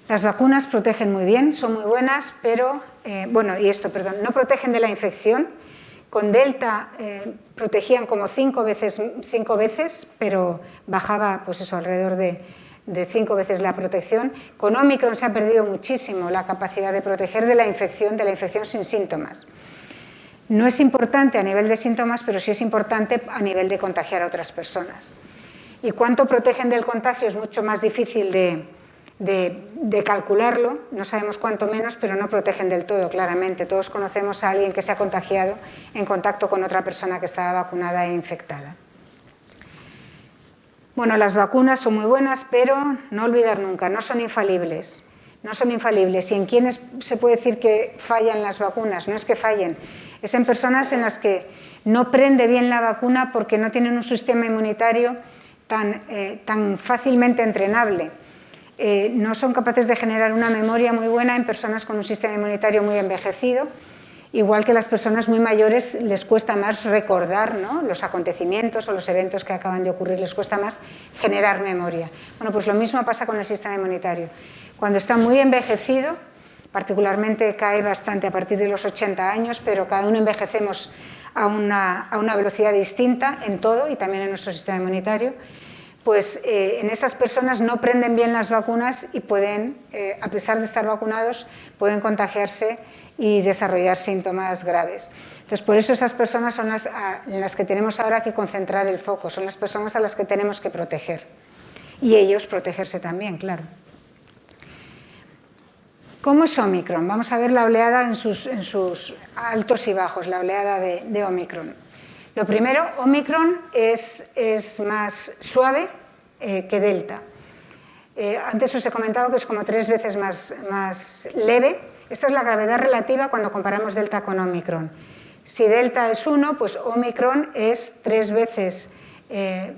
Las vacunas protegen muy bien, son muy buenas, pero, no protegen de la infección. Con Delta protegían como 5 veces, pero bajaba pues eso, alrededor de 5 veces la protección. Con Omicron se ha perdido muchísimo la capacidad de proteger de la infección sin síntomas. No es importante a nivel de síntomas, pero sí es importante a nivel de contagiar a otras personas. Y cuánto protegen del contagio es mucho más difícil de calcularlo, no sabemos cuánto menos, pero no protegen del todo, claramente. Todos conocemos a alguien que se ha contagiado en contacto con otra persona que estaba vacunada e infectada. Bueno, las vacunas son muy buenas, pero no olvidar nunca, no son infalibles. No son infalibles. ¿Y en quiénes se puede decir que fallan las vacunas? No es que fallen, es en personas en las que no prende bien la vacuna porque no tienen un sistema inmunitario tan fácilmente entrenable. No son capaces de generar una memoria muy buena en personas con un sistema inmunitario muy envejecido, igual que las personas muy mayores les cuesta más recordar, ¿no?, los acontecimientos o los eventos que acaban de ocurrir, les cuesta más generar memoria. Bueno, pues lo mismo pasa con el sistema inmunitario. Cuando está muy envejecido, particularmente cae bastante a partir de los 80 años, pero cada uno envejecemos a una velocidad distinta en todo y también en nuestro sistema inmunitario, pues en esas personas no prenden bien las vacunas y pueden, a pesar de estar vacunados, pueden contagiarse y desarrollar síntomas graves. Entonces, por eso esas personas son en las que tenemos ahora que concentrar el foco, son las personas a las que tenemos que proteger. Y ellos protegerse también, claro. ¿Cómo es Omicron? Vamos a ver la oleada en sus altos y bajos, la oleada de Omicron. Lo primero, Omicron es más suave que Delta. Antes os he comentado que es como 3 veces más leve. Esta es la gravedad relativa cuando comparamos Delta con Omicron. Si Delta es 1, pues Omicron es 3 veces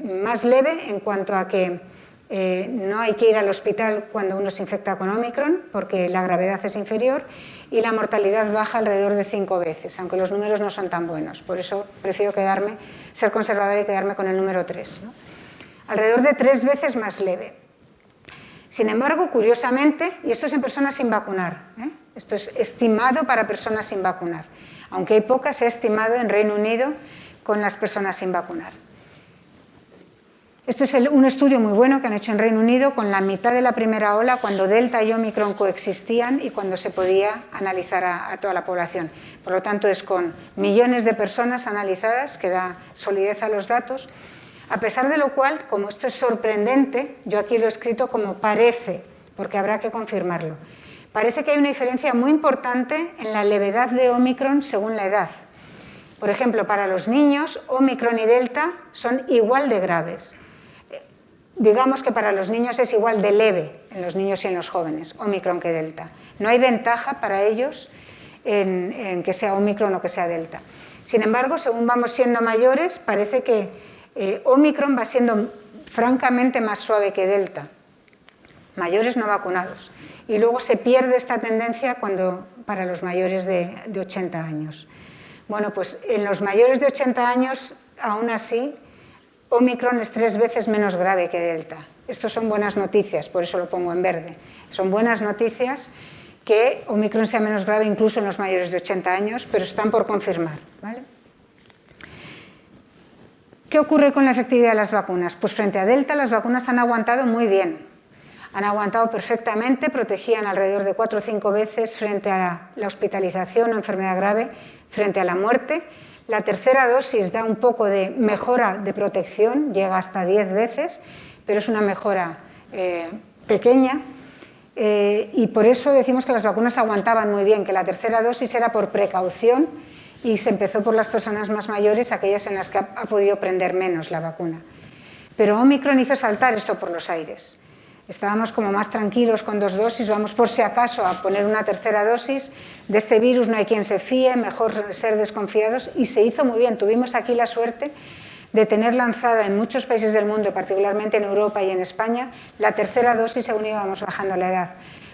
más leve en cuanto a que no hay que ir al hospital cuando uno se infecta con Omicron porque la gravedad es inferior y la mortalidad baja alrededor de 5 veces, aunque los números no son tan buenos. Por eso prefiero ser conservadora y quedarme con el número 3, ¿no? Alrededor de 3 veces más leve. Sin embargo, curiosamente, y esto es en personas sin vacunar, esto es estimado para personas sin vacunar, aunque hay pocas, se ha estimado en Reino Unido con las personas sin vacunar. Esto es un estudio muy bueno que han hecho en Reino Unido con la mitad de la primera ola, cuando Delta y Omicron coexistían y cuando se podía analizar a toda la población. Por lo tanto, es con millones de personas analizadas, que da solidez a los datos, a pesar de lo cual, como esto es sorprendente, yo aquí lo he escrito como parece, porque habrá que confirmarlo. Parece que hay una diferencia muy importante en la levedad de Omicron según la edad. Por ejemplo, para los niños, Omicron y Delta son igual de graves. Digamos que para los niños es igual de leve, en los niños y en los jóvenes, Omicron que Delta. No hay ventaja para ellos en que sea Omicron o que sea Delta. Sin embargo, según vamos siendo mayores, parece que Omicron va siendo francamente más suave que Delta, mayores no vacunados. Y luego se pierde esta tendencia para los mayores de 80 años. Bueno, pues en los mayores de 80 años, aún así, Omicron es 3 veces menos grave que Delta. Estas son buenas noticias, por eso lo pongo en verde. Son buenas noticias que Omicron sea menos grave incluso en los mayores de 80 años, pero están por confirmar, ¿vale? ¿Qué ocurre con la efectividad de las vacunas? Pues frente a Delta las vacunas han aguantado muy bien. Han aguantado perfectamente, protegían alrededor de 4 o 5 veces frente a la hospitalización o enfermedad grave, frente a la muerte. La tercera dosis da un poco de mejora de protección, llega hasta 10 veces, pero es una mejora pequeña. Y por eso decimos que las vacunas aguantaban muy bien, que la tercera dosis era por precaución y se empezó por las personas más mayores, aquellas en las que ha podido prender menos la vacuna. Pero Omicron hizo saltar esto por los aires. Estábamos como más tranquilos con 2 dosis, vamos por si acaso a poner una tercera dosis. De este virus no hay quien se fíe, mejor ser desconfiados, y se hizo muy bien. Tuvimos aquí la suerte de tener lanzada en muchos países del mundo, particularmente en Europa y en España, la tercera dosis según íbamos bajando la edad,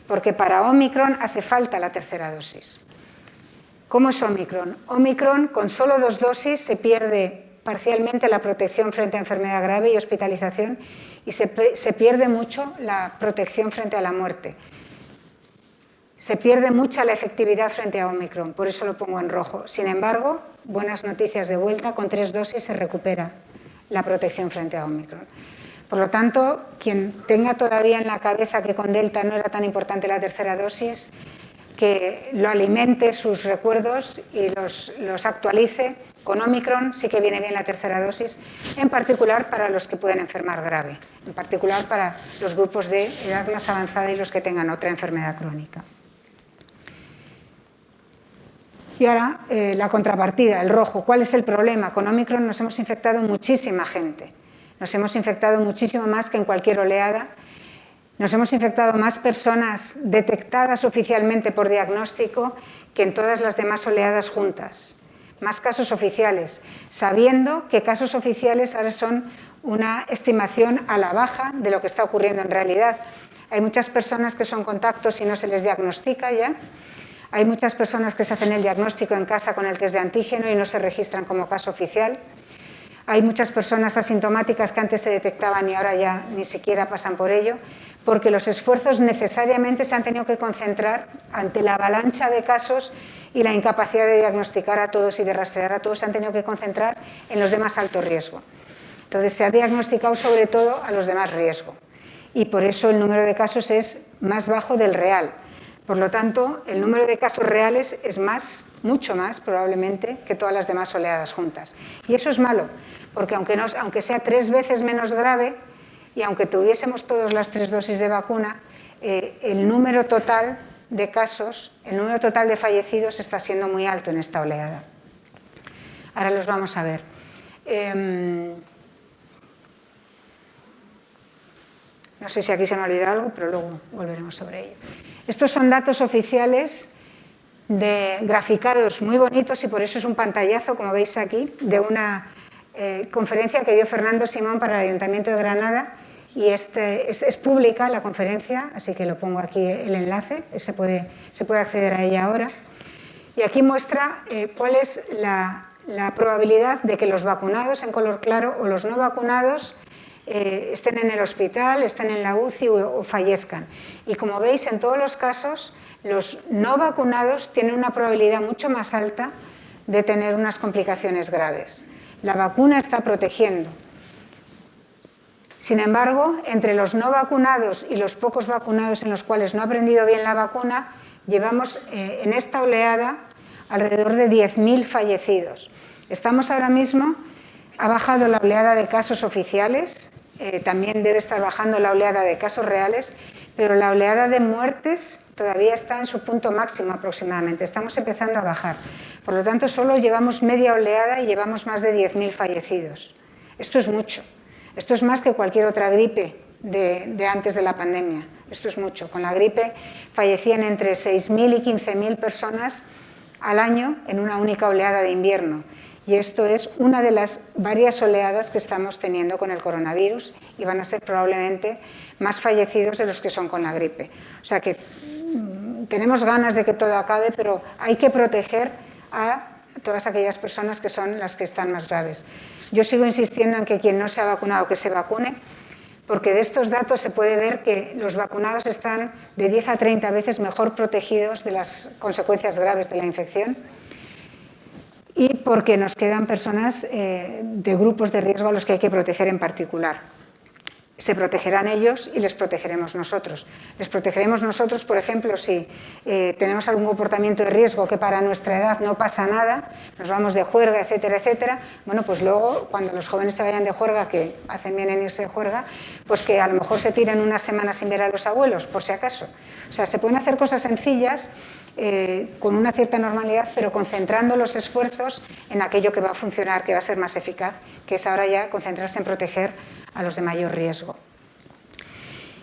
porque para Omicron hace falta la tercera dosis. ¿Cómo es Omicron? Omicron, con solo 2 dosis, se pierde parcialmente la protección frente a enfermedad grave y hospitalización, y se pierde mucho la protección frente a la muerte. Se pierde mucha la efectividad frente a Omicron, por eso lo pongo en rojo. Sin embargo, buenas noticias de vuelta, con 3 dosis se recupera la protección frente a Omicron. Por lo tanto, quien tenga todavía en la cabeza que con Delta no era tan importante la tercera dosis, que lo alimente sus recuerdos y los actualice. Con Omicron sí que viene bien la tercera dosis, en particular para los que pueden enfermar grave, en particular para los grupos de edad más avanzada y los que tengan otra enfermedad crónica. Y ahora la contrapartida, el rojo. ¿Cuál es el problema? Con Omicron nos hemos infectado muchísima gente. Nos hemos infectado muchísimo más que en cualquier oleada. Nos hemos infectado más personas detectadas oficialmente por diagnóstico que en todas las demás oleadas juntas. Más casos oficiales, sabiendo que casos oficiales ahora son una estimación a la baja de lo que está ocurriendo en realidad. Hay muchas personas que son contactos y no se les diagnostica ya. Hay muchas personas que se hacen el diagnóstico en casa con el test de antígeno y no se registran como caso oficial. Hay muchas personas asintomáticas que antes se detectaban y ahora ya ni siquiera pasan por ello, porque los esfuerzos necesariamente se han tenido que concentrar ante la avalancha de casos y la incapacidad de diagnosticar a todos y de rastrear a todos, se han tenido que concentrar en los de más alto riesgo. Entonces se ha diagnosticado sobre todo a los de más riesgo y por eso el número de casos es más bajo del real. Por lo tanto, el número de casos reales es mucho más probablemente que todas las demás oleadas juntas. Y eso es malo, porque aunque sea 3 veces menos grave y aunque tuviésemos todas las 3 dosis de vacuna, el número total de casos, el número total de fallecidos está siendo muy alto en esta oleada. Ahora los vamos a ver. No sé si aquí se me ha olvidado algo, pero luego volveremos sobre ello. Estos son datos oficiales graficados muy bonitos y por eso es un pantallazo, como veis aquí, de una conferencia que dio Fernando Simón para el Ayuntamiento de Granada y es pública la conferencia, así que lo pongo aquí el enlace, se puede acceder a ella ahora. Y aquí muestra cuál es la probabilidad de que los vacunados en color claro o los no vacunados estén en el hospital, estén en la UCI o fallezcan. Y como veis, en todos los casos, los no vacunados tienen una probabilidad mucho más alta de tener unas complicaciones graves. La vacuna está protegiendo. Sin embargo, entre los no vacunados y los pocos vacunados en los cuales no ha aprendido bien la vacuna, llevamos en esta oleada alrededor de 10.000 fallecidos. Estamos ahora mismo, ha bajado la oleada de casos oficiales, también debe estar bajando la oleada de casos reales, pero la oleada de muertes todavía está en su punto máximo aproximadamente. Estamos empezando a bajar. Por lo tanto, solo llevamos media oleada y llevamos más de 10.000 fallecidos. Esto es mucho. Esto es más que cualquier otra gripe de antes de la pandemia. Esto es mucho. Con la gripe fallecían entre 6.000 y 15.000 personas al año en una única oleada de invierno. Y esto es una de las varias oleadas que estamos teniendo con el coronavirus y van a ser probablemente más fallecidos de los que son con la gripe. O sea que tenemos ganas de que todo acabe, pero hay que proteger a todas aquellas personas que son las que están más graves. Yo sigo insistiendo en que quien no se ha vacunado, que se vacune, porque de estos datos se puede ver que los vacunados están de 10 a 30 veces mejor protegidos de las consecuencias graves de la infección y porque nos quedan personas de grupos de riesgo a los que hay que proteger en particular. Se protegerán ellos y les protegeremos nosotros. Les protegeremos nosotros, por ejemplo, si tenemos algún comportamiento de riesgo que para nuestra edad no pasa nada, nos vamos de juerga, etcétera, etcétera. Bueno, pues luego, cuando los jóvenes se vayan de juerga, que hacen bien en irse de juerga, pues que a lo mejor se tiren una semana sin ver a los abuelos, por si acaso. O sea, se pueden hacer cosas sencillas con una cierta normalidad, pero concentrando los esfuerzos en aquello que va a funcionar, que va a ser más eficaz, que es ahora ya concentrarse en proteger a los de mayor riesgo.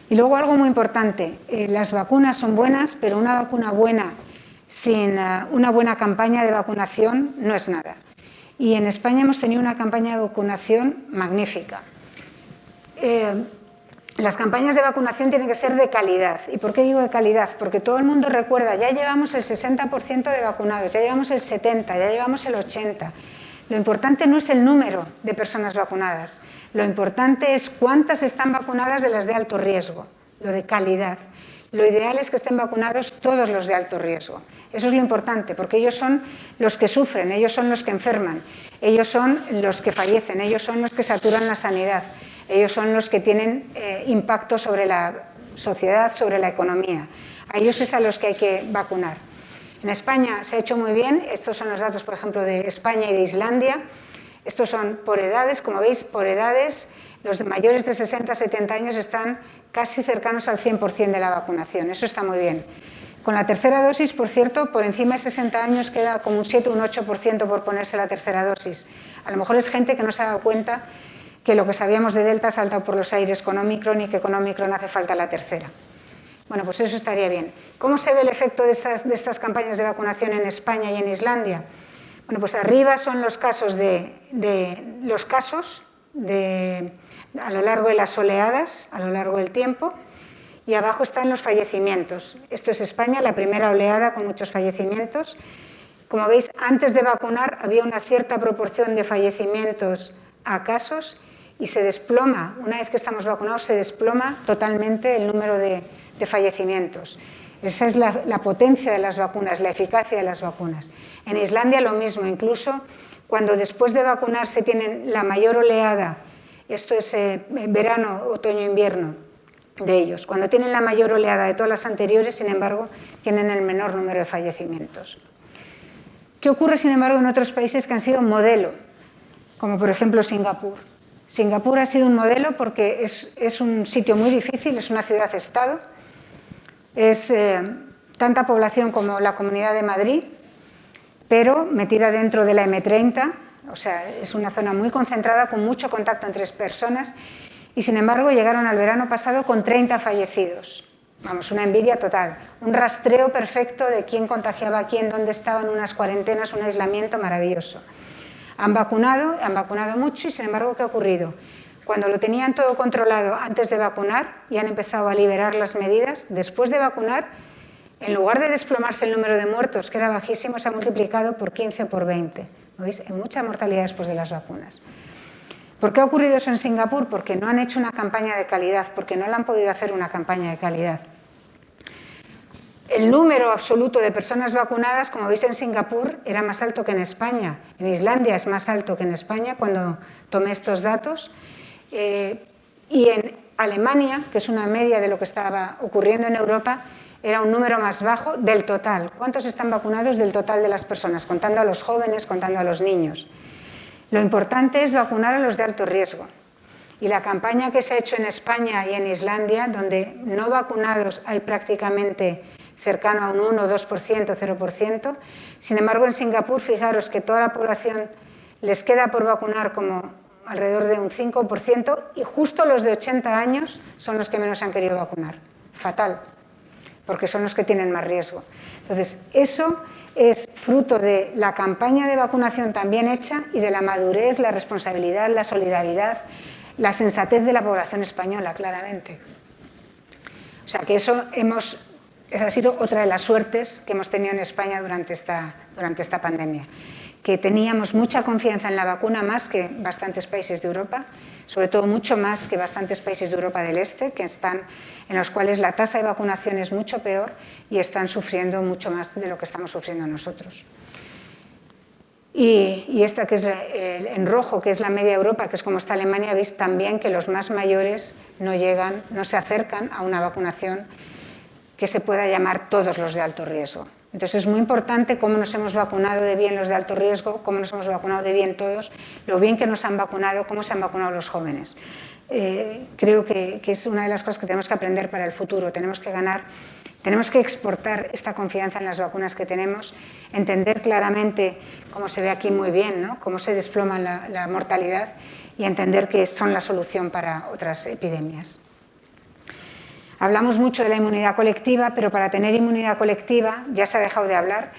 Y luego algo muy importante, las vacunas son buenas, pero una vacuna buena sin una buena campaña de vacunación no es nada. Y en España hemos tenido una campaña de vacunación magnífica. Las campañas de vacunación tienen que ser de calidad. ¿Y por qué digo de calidad? Porque todo el mundo recuerda, ya llevamos el 60% de vacunados, ya llevamos el 70%, ya llevamos el 80%. Lo importante no es el número de personas vacunadas, lo importante es cuántas están vacunadas de las de alto riesgo, lo de calidad. Lo ideal es que estén vacunados todos los de alto riesgo. Eso es lo importante, porque ellos son los que sufren, ellos son los que enferman, ellos son los que fallecen, ellos son los que saturan la sanidad, ellos son los que tienen impacto sobre la sociedad, sobre la economía. A ellos es a los que hay que vacunar. En España se ha hecho muy bien, estos son los datos, por ejemplo, de España y de Islandia. Estos son por edades, como veis, por edades, los de mayores de 60 a 70 años están casi cercanos al 100% de la vacunación, eso está muy bien. Con la tercera dosis, por cierto, por encima de 60 años queda como un 7 o un 8% por ponerse la tercera dosis. A lo mejor es gente que no se ha dado cuenta que lo que sabíamos de Delta ha saltado por los aires con Omicron y que con Omicron hace falta la tercera. Bueno, pues eso estaría bien. ¿Cómo se ve el efecto de estas campañas de vacunación en España y en Islandia? Bueno, pues arriba son los casos a lo largo de las oleadas, a lo largo del tiempo, y abajo están los fallecimientos. Esto es España, la primera oleada con muchos fallecimientos. Como veis, antes de vacunar había una cierta proporción de fallecimientos a casos y se desploma, una vez que estamos vacunados, se desploma totalmente el número de fallecimientos. Esa es la potencia de las vacunas, la eficacia de las vacunas. En Islandia lo mismo, incluso cuando después de vacunarse tienen la mayor oleada, esto es verano, otoño, invierno de ellos, cuando tienen la mayor oleada de todas las anteriores, sin embargo, tienen el menor número de fallecimientos. ¿Qué ocurre, sin embargo, en otros países que han sido modelo? Como por ejemplo Singapur. Singapur ha sido un modelo porque es un sitio muy difícil, es una ciudad-estado, es tanta población como la Comunidad de Madrid, pero metida dentro de la M30, o sea, es una zona muy concentrada con mucho contacto entre personas y sin embargo llegaron al verano pasado con 30 fallecidos. Vamos, una envidia total, un rastreo perfecto de quién contagiaba a quién, dónde estaban, unas cuarentenas, un aislamiento maravilloso. Han vacunado mucho y sin embargo, ¿qué ha ocurrido? Cuando lo tenían todo controlado antes de vacunar y han empezado a liberar las medidas, después de vacunar, en lugar de desplomarse el número de muertos, que era bajísimo, se ha multiplicado por 15 o por 20. ¿Veis? Hay mucha mortalidad después de las vacunas. ¿Por qué ha ocurrido eso en Singapur? Porque no han hecho una campaña de calidad, porque no le han podido hacer una campaña de calidad. El número absoluto de personas vacunadas, como veis en Singapur, era más alto que en España. En Islandia es más alto que en España cuando tomé estos datos. Y en Alemania, que es una media de lo que estaba ocurriendo en Europa, era un número más bajo del total. ¿Cuántos están vacunados del total de las personas? Contando a los jóvenes, contando a los niños. Lo importante es vacunar a los de alto riesgo. Y la campaña que se ha hecho en España y en Islandia, donde no vacunados hay prácticamente cercano a un 1, 2%, 0%. Sin embargo, en Singapur, fijaros que toda la población les queda por vacunar como alrededor de un 5% y justo los de 80 años son los que menos han querido vacunar. Fatal, porque son los que tienen más riesgo. Entonces, eso es fruto de la campaña de vacunación tan bien hecha y de la madurez, la responsabilidad, la solidaridad, la sensatez de la población española, claramente. O sea que esa ha sido otra de las suertes que hemos tenido en España durante esta pandemia, que teníamos mucha confianza en la vacuna, más que bastantes países de Europa, sobre todo mucho más que bastantes países de Europa del Este, en los cuales la tasa de vacunación es mucho peor y están sufriendo mucho más de lo que estamos sufriendo nosotros. Y esta que es en rojo, que es la media Europa, que es como está Alemania, veis también que los más mayores no se acercan a una vacunación que se pueda llamar todos los de alto riesgo. Entonces es muy importante cómo nos hemos vacunado de bien los de alto riesgo, cómo nos hemos vacunado de bien todos, lo bien que nos han vacunado, cómo se han vacunado los jóvenes. Creo que es una de las cosas que tenemos que aprender para el futuro. Tenemos que exportar esta confianza en las vacunas que tenemos, entender claramente, como se ve aquí muy bien, ¿no?, cómo se desploma la mortalidad y entender que son la solución para otras epidemias. Hablamos mucho de la inmunidad colectiva, pero para tener inmunidad colectiva ya se ha dejado de hablar.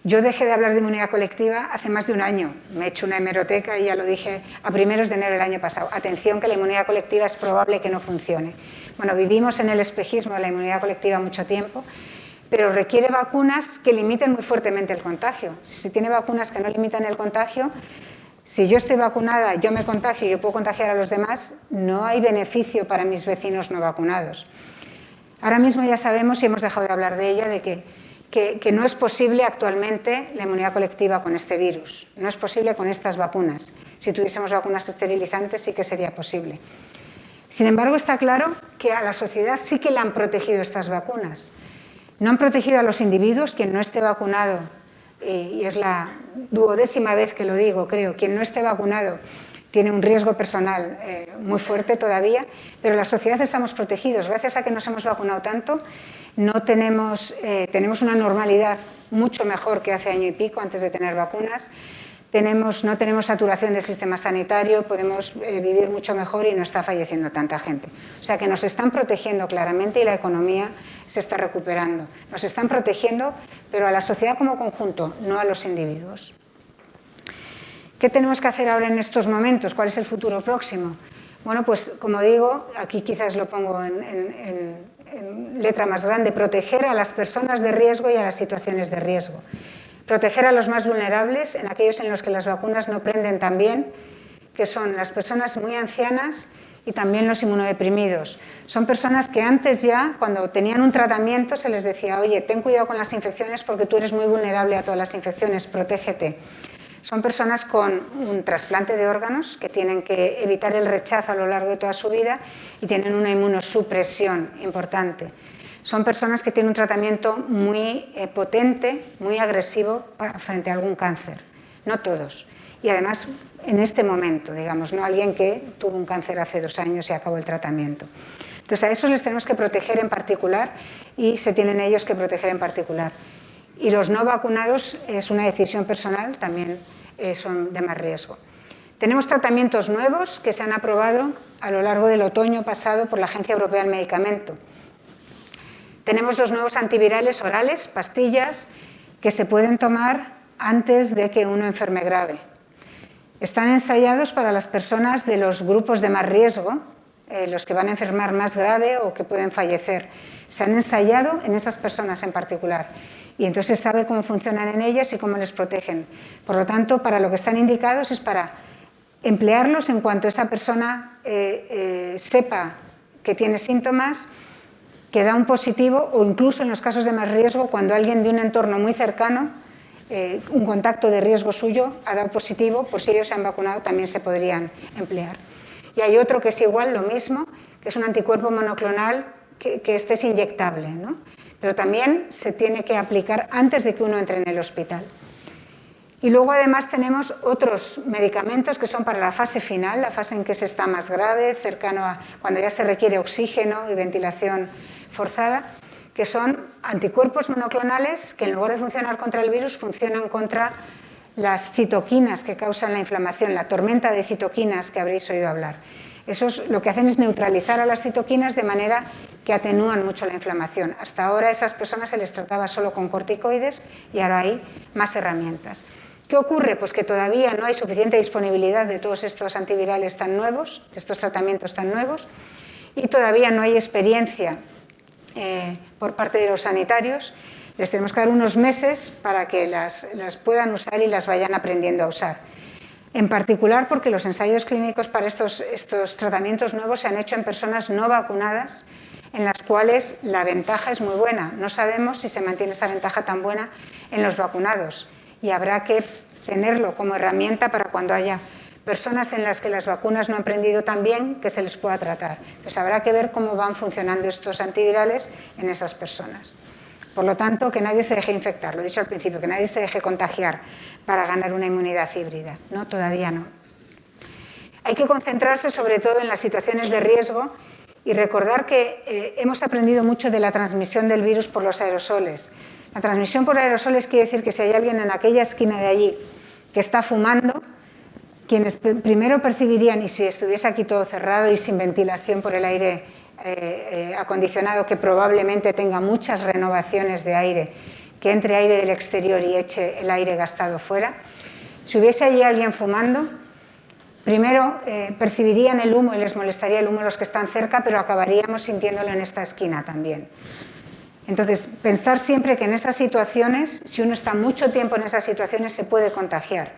Yo dejé de hablar de inmunidad colectiva hace más de un año. Me he hecho una hemeroteca y ya lo dije a primeros de enero del año pasado. Atención, que la inmunidad colectiva es probable que no funcione. Bueno, vivimos en el espejismo de la inmunidad colectiva mucho tiempo, pero requiere vacunas que limiten muy fuertemente el contagio. Si se tiene vacunas que no limitan el contagio, si yo estoy vacunada, yo me contagio y yo puedo contagiar a los demás, no hay beneficio para mis vecinos no vacunados. Ahora mismo ya sabemos, y hemos dejado de hablar de ella, de que no es posible actualmente la inmunidad colectiva con este virus. No es posible con estas vacunas. Si tuviésemos vacunas esterilizantes sí que sería posible. Sin embargo, está claro que a la sociedad sí que la han protegido estas vacunas. No han protegido a los individuos. Quien no esté vacunado, y es la 12ª vez que lo digo, creo, quien no esté vacunado tiene un riesgo personal muy fuerte todavía, pero la sociedad estamos protegidos. Gracias a que nos hemos vacunado tanto, tenemos una normalidad mucho mejor que hace año y pico, antes de tener vacunas. No tenemos saturación del sistema sanitario, podemos vivir mucho mejor y no está falleciendo tanta gente. O sea que nos están protegiendo claramente y la economía se está recuperando. Nos están protegiendo, pero a la sociedad como conjunto, no a los individuos. ¿Qué tenemos que hacer ahora en estos momentos? ¿Cuál es el futuro próximo? Bueno, pues como digo, aquí quizás lo pongo en letra más grande, proteger a las personas de riesgo y a las situaciones de riesgo. Proteger a los más vulnerables, en aquellos en los que las vacunas no prenden tan bien, que son las personas muy ancianas y también los inmunodeprimidos. Son personas que antes ya, cuando tenían un tratamiento, se les decía, oye, ten cuidado con las infecciones porque tú eres muy vulnerable a todas las infecciones, protégete. Son personas con un trasplante de órganos que tienen que evitar el rechazo a lo largo de toda su vida y tienen una inmunosupresión importante. Son personas que tienen un tratamiento muy potente, muy agresivo frente a algún cáncer. No todos. Y además, en este momento, digamos, no alguien que tuvo un cáncer hace 2 años y acabó el tratamiento. Entonces, a esos les tenemos que proteger en particular y se tienen ellos que proteger en particular. Y los no vacunados es una decisión personal, también son de más riesgo. Tenemos tratamientos nuevos que se han aprobado a lo largo del otoño pasado por la Agencia Europea del Medicamento. Tenemos 2 nuevos antivirales orales, pastillas, que se pueden tomar antes de que uno enferme grave. Están ensayados para las personas de los grupos de más riesgo, los que van a enfermar más grave o que pueden fallecer. Se han ensayado en esas personas en particular y entonces se sabe cómo funcionan en ellas y cómo les protegen. Por lo tanto, para lo que están indicados es para emplearlos en cuanto esa persona sepa que tiene síntomas, que da un positivo o incluso en los casos de más riesgo, cuando alguien de un entorno muy cercano, un contacto de riesgo suyo, ha dado positivo, pues si ellos se han vacunado también se podrían emplear. Y hay otro que es igual, lo mismo, que es un anticuerpo monoclonal que este es inyectable, ¿no? Pero también se tiene que aplicar antes de que uno entre en el hospital. Y luego además tenemos otros medicamentos que son para la fase final, la fase en que se está más grave, cercano a cuando ya se requiere oxígeno y ventilación forzada, que son anticuerpos monoclonales que en lugar de funcionar contra el virus funcionan contra las citoquinas que causan la inflamación, la tormenta de citoquinas que habréis oído hablar. Esos lo que hacen es neutralizar a las citoquinas de manera que atenúan mucho la inflamación. Hasta ahora a esas personas se les trataba solo con corticoides y ahora hay más herramientas. ¿Qué ocurre? Pues que todavía no hay suficiente disponibilidad de todos estos antivirales tan nuevos, de estos tratamientos tan nuevos, y todavía no hay experiencia por parte de los sanitarios. Les tenemos que dar unos meses para que las puedan usar y las vayan aprendiendo a usar. En particular porque los ensayos clínicos para estos tratamientos nuevos se han hecho en personas no vacunadas, en las cuales la ventaja es muy buena. No sabemos si se mantiene esa ventaja tan buena en los vacunados y habrá que tenerlo como herramienta para cuando haya personas en las que las vacunas no han aprendido tan bien que se les pueda tratar. Entonces habrá que ver cómo van funcionando estos antivirales en esas personas. Por lo tanto, que nadie se deje infectar, lo he dicho al principio, que nadie se deje contagiar para ganar una inmunidad híbrida. No, todavía no. Hay que concentrarse sobre todo en las situaciones de riesgo y recordar que hemos aprendido mucho de la transmisión del virus por los aerosoles. La transmisión por aerosoles quiere decir que si hay alguien en aquella esquina de allí que está fumando, quienes primero percibirían, y si estuviese aquí todo cerrado y sin ventilación por el aire acondicionado, que probablemente tenga muchas renovaciones de aire, que entre aire del exterior y eche el aire gastado fuera, si hubiese allí alguien fumando, primero percibirían el humo y les molestaría el humo los que están cerca, pero acabaríamos sintiéndolo en esta esquina también. Entonces, pensar siempre que en esas situaciones, si uno está mucho tiempo en esas situaciones, se puede contagiar,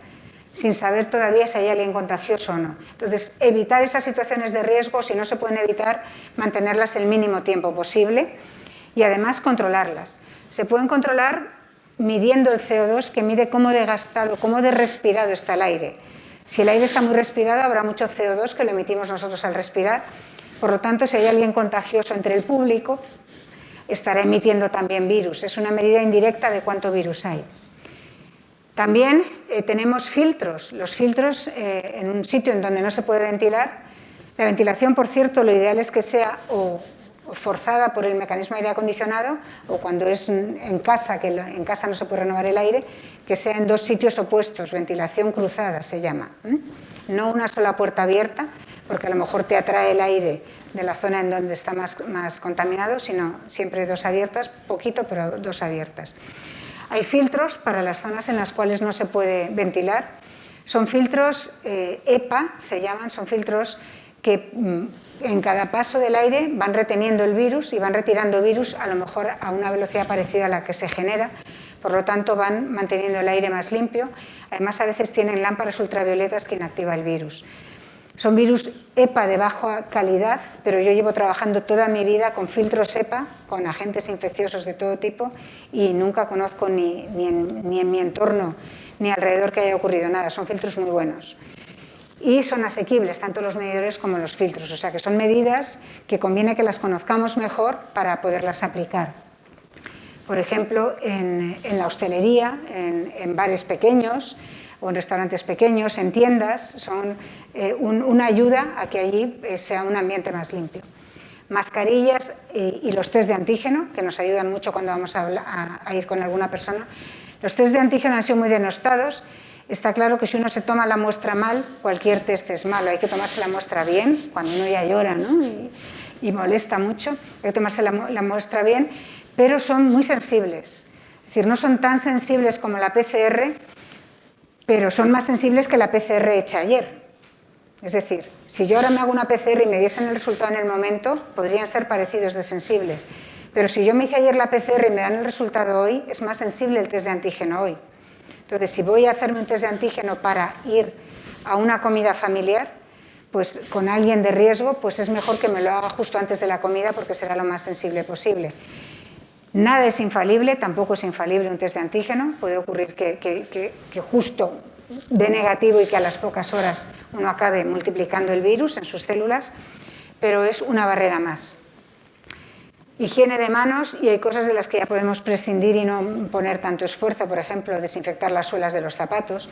sin saber todavía si hay alguien contagioso o no. Entonces, evitar esas situaciones de riesgo, si no se pueden evitar, mantenerlas el mínimo tiempo posible y además controlarlas. Se pueden controlar midiendo el CO2, que mide cómo de gastado, cómo de respirado está el aire. Si el aire está muy respirado, habrá mucho CO2 que lo emitimos nosotros al respirar. Por lo tanto, si hay alguien contagioso entre el público, estará emitiendo también virus. Es una medida indirecta de cuánto virus hay. También tenemos filtros. Los filtros en un sitio en donde no se puede ventilar. La ventilación, por cierto, lo ideal es que sea o forzada por el mecanismo de aire acondicionado o cuando es en casa, que en casa no se puede renovar el aire, que sea en dos sitios opuestos, ventilación cruzada se llama. No una sola puerta abierta, porque a lo mejor te atrae el aire de la zona en donde está más contaminado, sino siempre dos abiertas, poquito, pero dos abiertas. Hay filtros para las zonas en las cuales no se puede ventilar. Son filtros EPA, se llaman, son filtros que en cada paso del aire van reteniendo el virus y van retirando virus a lo mejor a una velocidad parecida a la que se genera. Por lo tanto, van manteniendo el aire más limpio. Además, a veces tienen lámparas ultravioletas que inactiva el virus. Son virus EPA de baja calidad, pero yo llevo trabajando toda mi vida con filtros EPA, con agentes infecciosos de todo tipo, y nunca conozco ni en mi entorno ni alrededor que haya ocurrido nada. Son filtros muy buenos. Y son asequibles, tanto los medidores como los filtros. O sea que son medidas que conviene que las conozcamos mejor para poderlas aplicar. Por ejemplo, en la hostelería, en bares pequeños o en restaurantes pequeños, en tiendas, son una ayuda a que allí sea un ambiente más limpio. Mascarillas y los test de antígeno, que nos ayudan mucho cuando vamos a ir con alguna persona. Los test de antígeno han sido muy denostados. Está claro que si uno se toma la muestra mal, cualquier test es malo. Hay que tomarse la muestra bien, cuando uno ya llora, ¿no? y molesta mucho. Hay que tomarse la muestra bien, pero son muy sensibles. Es decir, no son tan sensibles como la PCR, pero son más sensibles que la PCR hecha ayer. Es decir, si yo ahora me hago una PCR y me diesen el resultado en el momento, podrían ser parecidos de sensibles. Pero si yo me hice ayer la PCR y me dan el resultado hoy, es más sensible el test de antígeno hoy. Entonces, si voy a hacerme un test de antígeno para ir a una comida familiar, pues con alguien de riesgo, pues es mejor que me lo haga justo antes de la comida porque será lo más sensible posible. Nada es infalible, tampoco es infalible un test de antígeno. Puede ocurrir que justo dé negativo y que a las pocas horas uno acabe multiplicando el virus en sus células, pero es una barrera más. Higiene de manos, y hay cosas de las que ya podemos prescindir y no poner tanto esfuerzo, por ejemplo, desinfectar las suelas de los zapatos,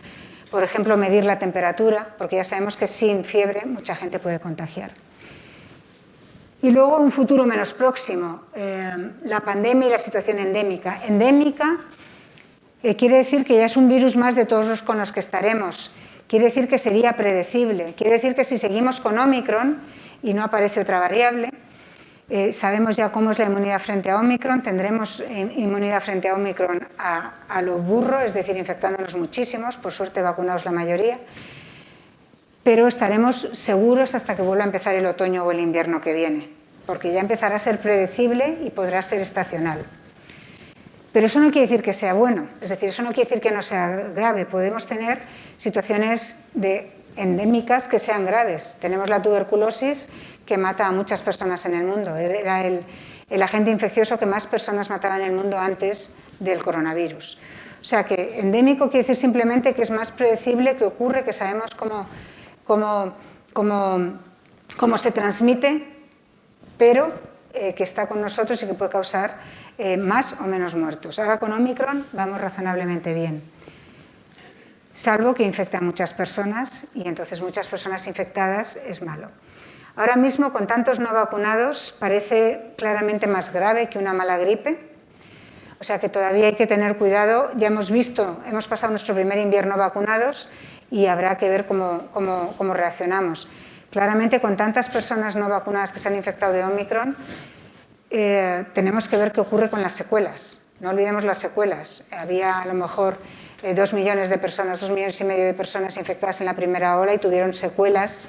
por ejemplo, medir la temperatura, porque ya sabemos que sin fiebre mucha gente puede contagiar. Y luego un futuro menos próximo, la pandemia y la situación endémica. Endémica quiere decir que ya es un virus más de todos los con los que estaremos, quiere decir que sería predecible, quiere decir que si seguimos con Omicron y no aparece otra variable, Sabemos ya cómo es la inmunidad frente a Omicron. Tendremos inmunidad frente a Omicron a lo burro, es decir, infectándonos muchísimos, por suerte vacunados la mayoría, pero estaremos seguros hasta que vuelva a empezar el otoño o el invierno que viene, porque ya empezará a ser predecible y podrá ser estacional. Pero eso no quiere decir que sea bueno, es decir, eso no quiere decir que no sea grave. Podemos tener situaciones endémicas que sean graves. Tenemos la tuberculosis que mata a muchas personas en el mundo. Era el agente infeccioso que más personas mataba en el mundo antes del coronavirus. O sea que endémico quiere decir simplemente que es más predecible, que ocurre, que sabemos cómo se transmite, pero que está con nosotros y que puede causar más o menos muertos. Ahora con Omicron vamos razonablemente bien, salvo que infecta a muchas personas y entonces muchas personas infectadas es malo. Ahora mismo con tantos no vacunados parece claramente más grave que una mala gripe, o sea que todavía hay que tener cuidado. Ya hemos visto, hemos pasado nuestro primer invierno vacunados y habrá que ver cómo reaccionamos. Claramente con tantas personas no vacunadas que se han infectado de Omicron, tenemos que ver qué ocurre con las secuelas. No olvidemos las secuelas. Había a lo mejor 2 millones de personas, 2,5 millones de personas infectadas en la primera ola y tuvieron secuelas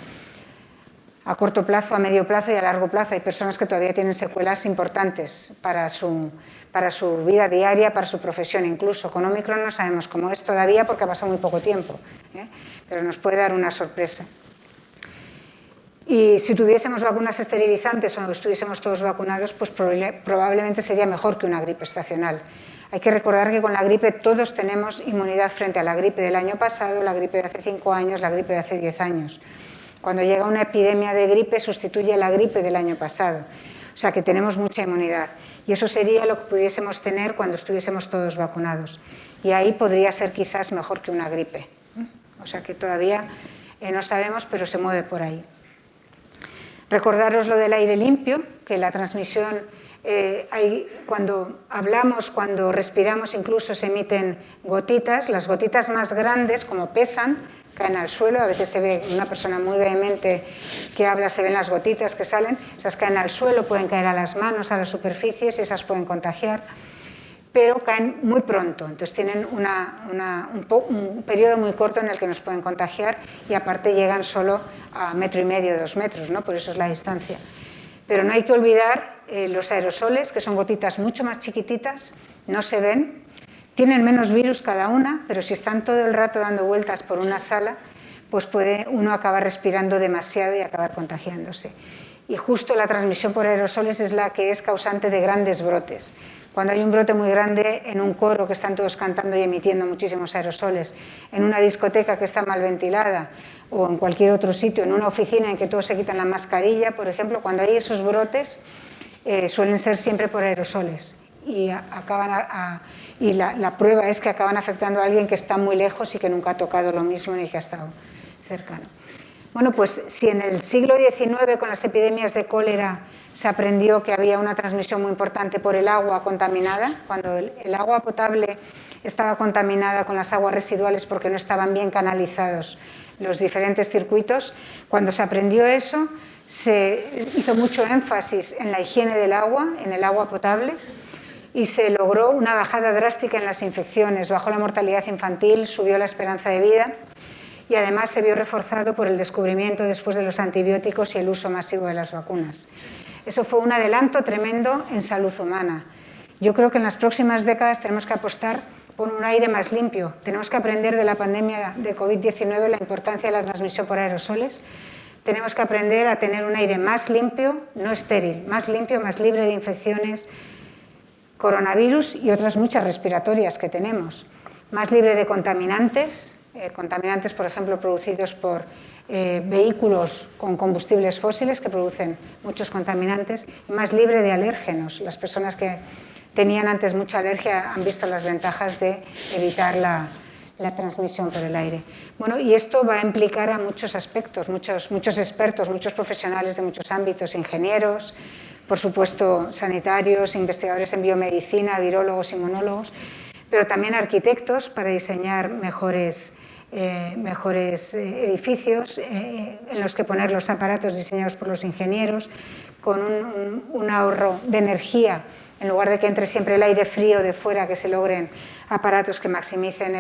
a corto plazo, a medio plazo y a largo plazo. Hay personas que todavía tienen secuelas importantes para su vida diaria, para su profesión. Incluso con Omicron no sabemos cómo es todavía porque ha pasado muy poco tiempo, pero nos puede dar una sorpresa. Y si tuviésemos vacunas esterilizantes o estuviésemos todos vacunados, pues probablemente sería mejor que una gripe estacional. Hay que recordar que con la gripe todos tenemos inmunidad frente a la gripe del año pasado, la gripe de hace 5 años, la gripe de hace 10 años. Cuando llega una epidemia de gripe sustituye a la gripe del año pasado. O sea que tenemos mucha inmunidad. Y eso sería lo que pudiésemos tener cuando estuviésemos todos vacunados. Y ahí podría ser quizás mejor que una gripe. O sea que todavía no sabemos, pero se mueve por ahí. Recordaros lo del aire limpio, que la transmisión, cuando hablamos, cuando respiramos, incluso se emiten gotitas. Las gotitas más grandes, como pesan, caen al suelo. A veces se ve una persona muy vehemente que habla, se ven las gotitas que salen. Esas caen al suelo, pueden caer a las manos, a las superficies, y esas pueden contagiar. Pero caen muy pronto, entonces tienen un periodo muy corto en el que nos pueden contagiar y aparte llegan solo a 1,5 metros, 2 metros, ¿no? Por eso es la distancia. Pero no hay que olvidar los aerosoles, que son gotitas mucho más chiquititas, no se ven, tienen menos virus cada una, pero si están todo el rato dando vueltas por una sala, pues puede uno acabar respirando demasiado y acabar contagiándose. Y justo la transmisión por aerosoles es la que es causante de grandes brotes. Cuando hay un brote muy grande en un coro que están todos cantando y emitiendo muchísimos aerosoles, en una discoteca que está mal ventilada o en cualquier otro sitio, en una oficina en que todos se quitan la mascarilla, por ejemplo, cuando hay esos brotes suelen ser siempre por aerosoles y la prueba es que acaban afectando a alguien que está muy lejos y que nunca ha tocado lo mismo ni que ha estado cercano. Bueno, pues si en el siglo XIX con las epidemias de cólera se aprendió que había una transmisión muy importante por el agua contaminada, cuando el agua potable estaba contaminada con las aguas residuales porque no estaban bien canalizados los diferentes circuitos, cuando se aprendió eso se hizo mucho énfasis en la higiene del agua, en el agua potable, y se logró una bajada drástica en las infecciones, bajó la mortalidad infantil, subió la esperanza de vida. Y además se vio reforzado por el descubrimiento después de los antibióticos y el uso masivo de las vacunas. Eso fue un adelanto tremendo en salud humana. Yo creo que en las próximas décadas tenemos que apostar por un aire más limpio. Tenemos que aprender de la pandemia de COVID-19 la importancia de la transmisión por aerosoles. Tenemos que aprender a tener un aire más limpio, no estéril, más limpio, más libre de infecciones, coronavirus y otras muchas respiratorias que tenemos. Más libre de contaminantes, por ejemplo, producidos por vehículos con combustibles fósiles que producen muchos contaminantes, y más libre de alérgenos. Las personas que tenían antes mucha alergia han visto las ventajas de evitar la transmisión por el aire. Bueno, y esto va a implicar a muchos aspectos, muchos expertos, muchos profesionales de muchos ámbitos, ingenieros, por supuesto sanitarios, investigadores en biomedicina, virólogos, inmunólogos, pero también arquitectos para diseñar mejores edificios en los que poner los aparatos diseñados por los ingenieros, con un ahorro de energía, en lugar de que entre siempre el aire frío de fuera, que se logren aparatos que minimicen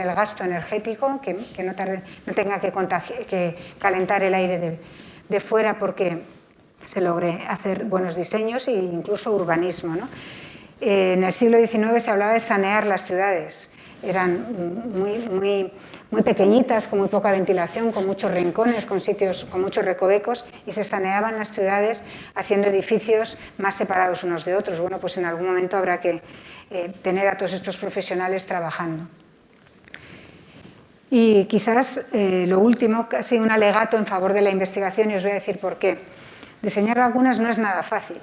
el gasto energético, que no tenga que calentar el aire de fuera, porque se logre hacer buenos diseños e incluso urbanismo, ¿no? En el siglo XIX se hablaba de sanear las ciudades. Eran muy pequeñitas, con muy poca ventilación, con muchos rincones, con sitios con muchos recovecos, y se saneaban las ciudades haciendo edificios más separados unos de otros. Bueno, pues en algún momento habrá que tener a todos estos profesionales trabajando. Y quizás lo último, casi un alegato en favor de la investigación, y os voy a decir por qué. Diseñar vacunas no es nada fácil.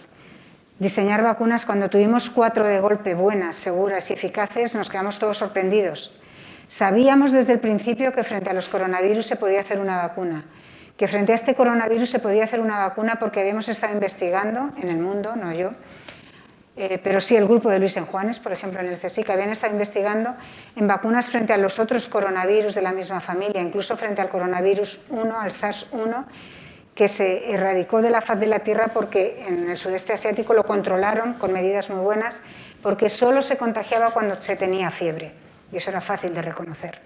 Diseñar vacunas, cuando tuvimos 4 de golpe buenas, seguras y eficaces, nos quedamos todos sorprendidos. Sabíamos desde el principio que frente a los coronavirus se podía hacer una vacuna, que frente a este coronavirus se podía hacer una vacuna porque habíamos estado investigando en el mundo, no yo, pero sí el grupo de Luis Enjuanes, por ejemplo, en el CSIC, habían estado investigando en vacunas frente a los otros coronavirus de la misma familia, incluso frente al coronavirus 1, al SARS-1, que se erradicó de la faz de la Tierra porque en el sudeste asiático lo controlaron con medidas muy buenas, porque solo se contagiaba cuando se tenía fiebre, y eso era fácil de reconocer.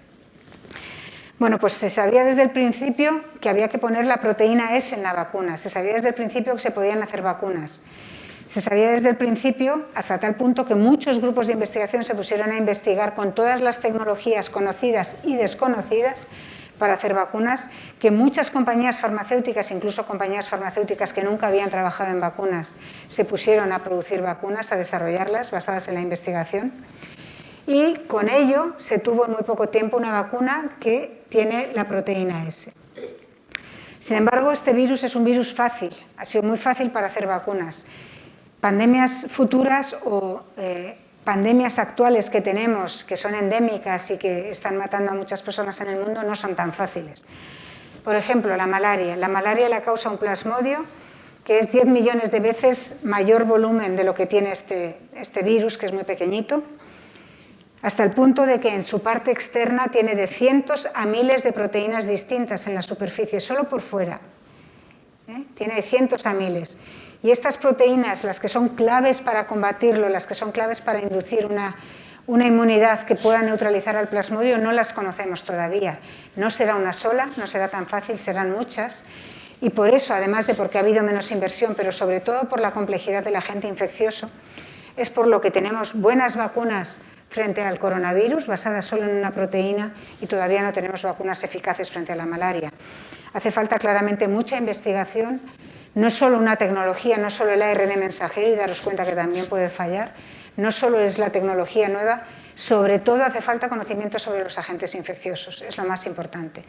Bueno, pues se sabía desde el principio que había que poner la proteína S en la vacuna, se sabía desde el principio que se podían hacer vacunas, se sabía desde el principio, hasta tal punto que muchos grupos de investigación se pusieron a investigar con todas las tecnologías conocidas y desconocidas para hacer vacunas, que muchas compañías farmacéuticas, incluso compañías farmacéuticas que nunca habían trabajado en vacunas, se pusieron a producir vacunas, a desarrollarlas basadas en la investigación. Y con ello se tuvo en muy poco tiempo una vacuna que tiene la proteína S. Sin embargo, este virus es un virus fácil, ha sido muy fácil para hacer vacunas. Pandemias futuras o pandemias actuales que tenemos, que son endémicas y que están matando a muchas personas en el mundo, no son tan fáciles. Por ejemplo, la malaria. La malaria la causa un plasmodio, que es 10 millones de veces mayor volumen de lo que tiene este virus, que es muy pequeñito, hasta el punto de que en su parte externa tiene de cientos a miles de proteínas distintas en la superficie, solo por fuera. Tiene de cientos a miles. Y estas proteínas, las que son claves para combatirlo, las que son claves para inducir una inmunidad que pueda neutralizar al plasmodio, no las conocemos todavía. No será una sola, no será tan fácil, serán muchas. Y por eso, además de porque ha habido menos inversión, pero sobre todo por la complejidad del agente infeccioso, es por lo que tenemos buenas vacunas frente al coronavirus, basadas solo en una proteína, y todavía no tenemos vacunas eficaces frente a la malaria. Hace falta claramente mucha investigación. No es solo una tecnología, no es solo el ARN mensajero, y daros cuenta que también puede fallar, no solo es la tecnología nueva, sobre todo hace falta conocimiento sobre los agentes infecciosos, es lo más importante.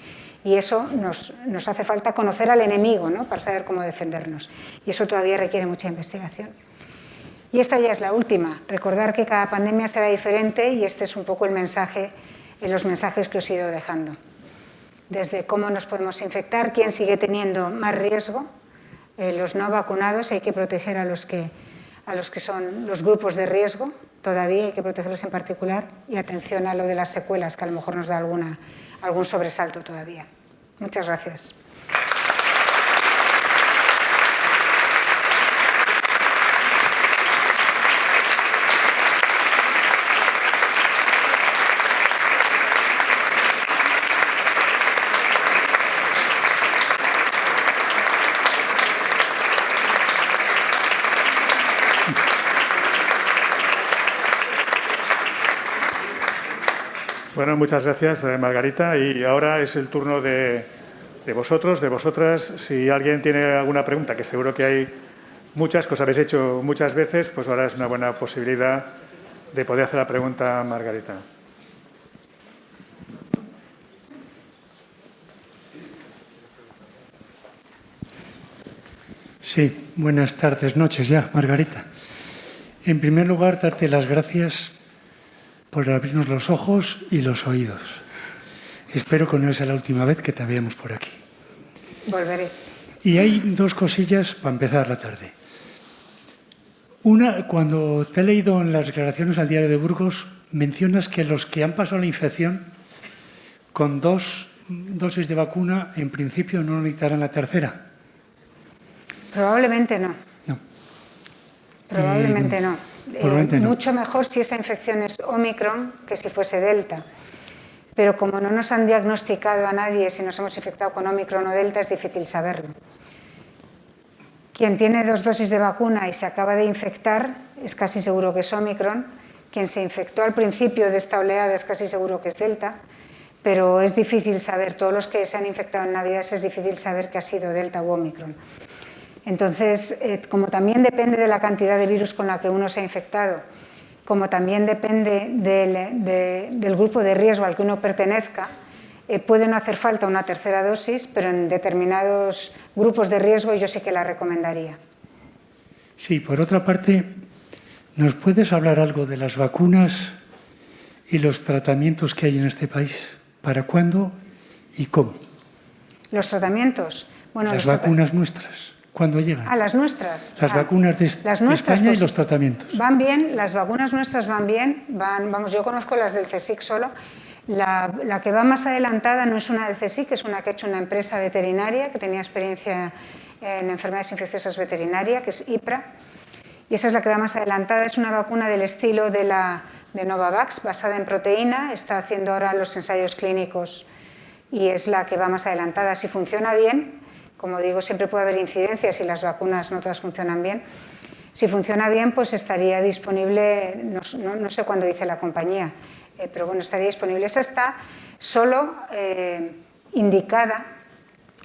Y eso nos hace falta conocer al enemigo, ¿no?, para saber cómo defendernos. Y eso todavía requiere mucha investigación. Y esta ya es la última, recordar que cada pandemia será diferente, y este es un poco el mensaje, los mensajes que os he ido dejando. Desde cómo nos podemos infectar, quién sigue teniendo más riesgo, los no vacunados, hay que proteger a los que son los grupos de riesgo, todavía hay que protegerlos en particular, y atención a lo de las secuelas, que a lo mejor nos da algún sobresalto todavía. Muchas gracias. Bueno, muchas gracias, Margarita. Y ahora es el turno de vosotros, de vosotras. Si alguien tiene alguna pregunta, que seguro que hay muchas, que os habéis hecho muchas veces, pues ahora es una buena posibilidad de poder hacer la pregunta a Margarita. Sí, buenas tardes, noches ya, Margarita. En primer lugar, darte las gracias por abrirnos los ojos y los oídos. Espero que no sea la última vez que te veamos por aquí. Volveré. Y hay dos cosillas para empezar la tarde. Una, cuando te he leído en las declaraciones al Diario de Burgos, mencionas que los que han pasado la infección con 2 dosis de vacuna, en principio no necesitarán la tercera. Probablemente no. No. Probablemente no. Probablemente no. Mucho mejor si esa infección es Omicron que si fuese Delta. Pero como no nos han diagnosticado a nadie si nos hemos infectado con Omicron o Delta, es difícil saberlo. Quien tiene 2 dosis de vacuna y se acaba de infectar, es casi seguro que es Omicron. Quien se infectó al principio de esta oleada es casi seguro que es Delta, pero es difícil saber, todos los que se han infectado en Navidades es difícil saber que ha sido Delta u Omicron. Entonces, como también depende de la cantidad de virus con la que uno se ha infectado, como también depende del grupo de riesgo al que uno pertenezca, puede no hacer falta una tercera dosis, pero en determinados grupos de riesgo yo sí que la recomendaría. Sí, por otra parte, ¿nos puedes hablar algo de las vacunas y los tratamientos que hay en este país? ¿Para cuándo y cómo? ¿Los tratamientos? Bueno, las vacunas nuestras, ¿cuándo llegan? Las nuestras. Las vacunas de España pues, y los tratamientos. Van bien, las vacunas nuestras van bien. Vamos, yo conozco las del CSIC solo. La que va más adelantada no es una del CSIC, es una que ha hecho una empresa veterinaria que tenía experiencia en enfermedades infecciosas veterinarias, que es IPRA. Y esa es la que va más adelantada. Es una vacuna del estilo de Novavax, basada en proteína. Está haciendo ahora los ensayos clínicos y es la que va más adelantada. Si funciona bien, como digo, siempre puede haber incidencias y las vacunas no todas funcionan bien. Si funciona bien, pues estaría disponible, no sé cuándo dice la compañía, pero bueno, estaría disponible. Esa está solo indicada,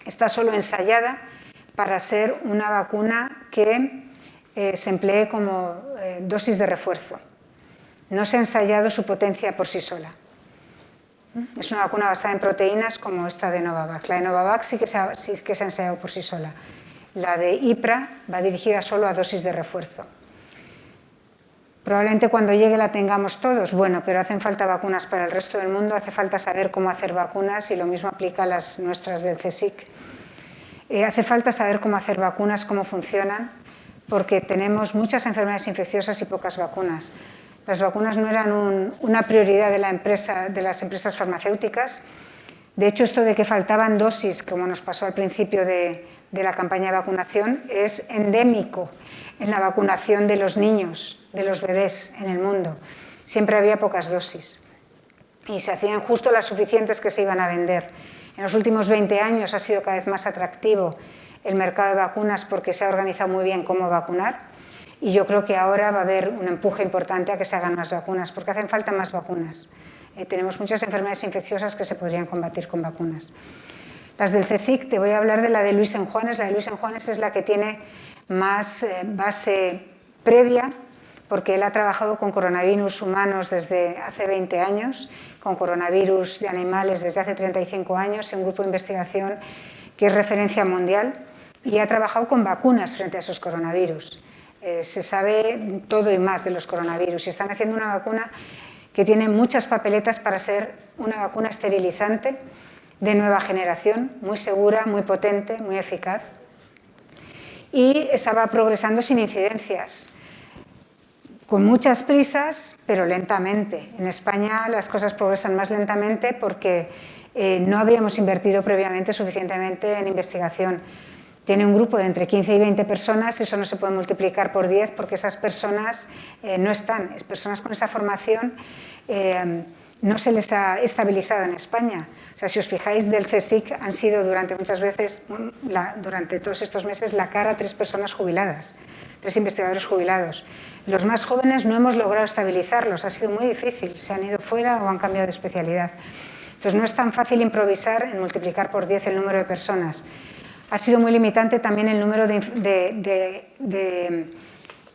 está solo ensayada para ser una vacuna que se emplee como dosis de refuerzo. No se ha ensayado su potencia por sí sola. Es una vacuna basada en proteínas como esta de Novavax. La de Novavax sí que se ha ensayado por sí sola. La de IPRA va dirigida solo a dosis de refuerzo. Probablemente cuando llegue la tengamos todos, bueno, pero hacen falta vacunas para el resto del mundo, hace falta saber cómo hacer vacunas y lo mismo aplica a las nuestras del CSIC. Hace falta saber cómo hacer vacunas, cómo funcionan, porque tenemos muchas enfermedades infecciosas y pocas vacunas. Las vacunas no eran una prioridad de las empresas farmacéuticas. De hecho, esto de que faltaban dosis, como nos pasó al principio de la campaña de vacunación, es endémico en la vacunación de los niños, de los bebés en el mundo. Siempre había pocas dosis y se hacían justo las suficientes que se iban a vender. En los últimos 20 años ha sido cada vez más atractivo el mercado de vacunas porque se ha organizado muy bien cómo vacunar. Y yo creo que ahora va a haber un empuje importante a que se hagan más vacunas, porque hacen falta más vacunas. Tenemos muchas enfermedades infecciosas que se podrían combatir con vacunas. Las del CSIC, te voy a hablar de la de Luis en Juanes. La de Luis en Juanes es la que tiene más base previa, porque él ha trabajado con coronavirus humanos desde hace 20 años, con coronavirus de animales desde hace 35 años, en un grupo de investigación que es referencia mundial, y ha trabajado con vacunas frente a esos coronavirus. Se sabe todo y más de los coronavirus y están haciendo una vacuna que tiene muchas papeletas para ser una vacuna esterilizante de nueva generación, muy segura, muy potente, muy eficaz. Y esa va progresando sin incidencias, con muchas prisas, pero lentamente. En España las cosas progresan más lentamente porque no habíamos invertido previamente suficientemente en investigación. Tiene un grupo de entre 15 y 20 personas, eso no se puede multiplicar por 10 porque esas personas no están. Personas con esa formación no se les ha estabilizado en España. O sea, si os fijáis, del CSIC han sido muchas veces, durante todos estos meses, la cara a 3 personas jubiladas, 3 investigadores jubilados. Los más jóvenes no hemos logrado estabilizarlos, ha sido muy difícil, se han ido fuera o han cambiado de especialidad. Entonces no es tan fácil improvisar en multiplicar por 10 el número de personas. Ha sido muy limitante también el número de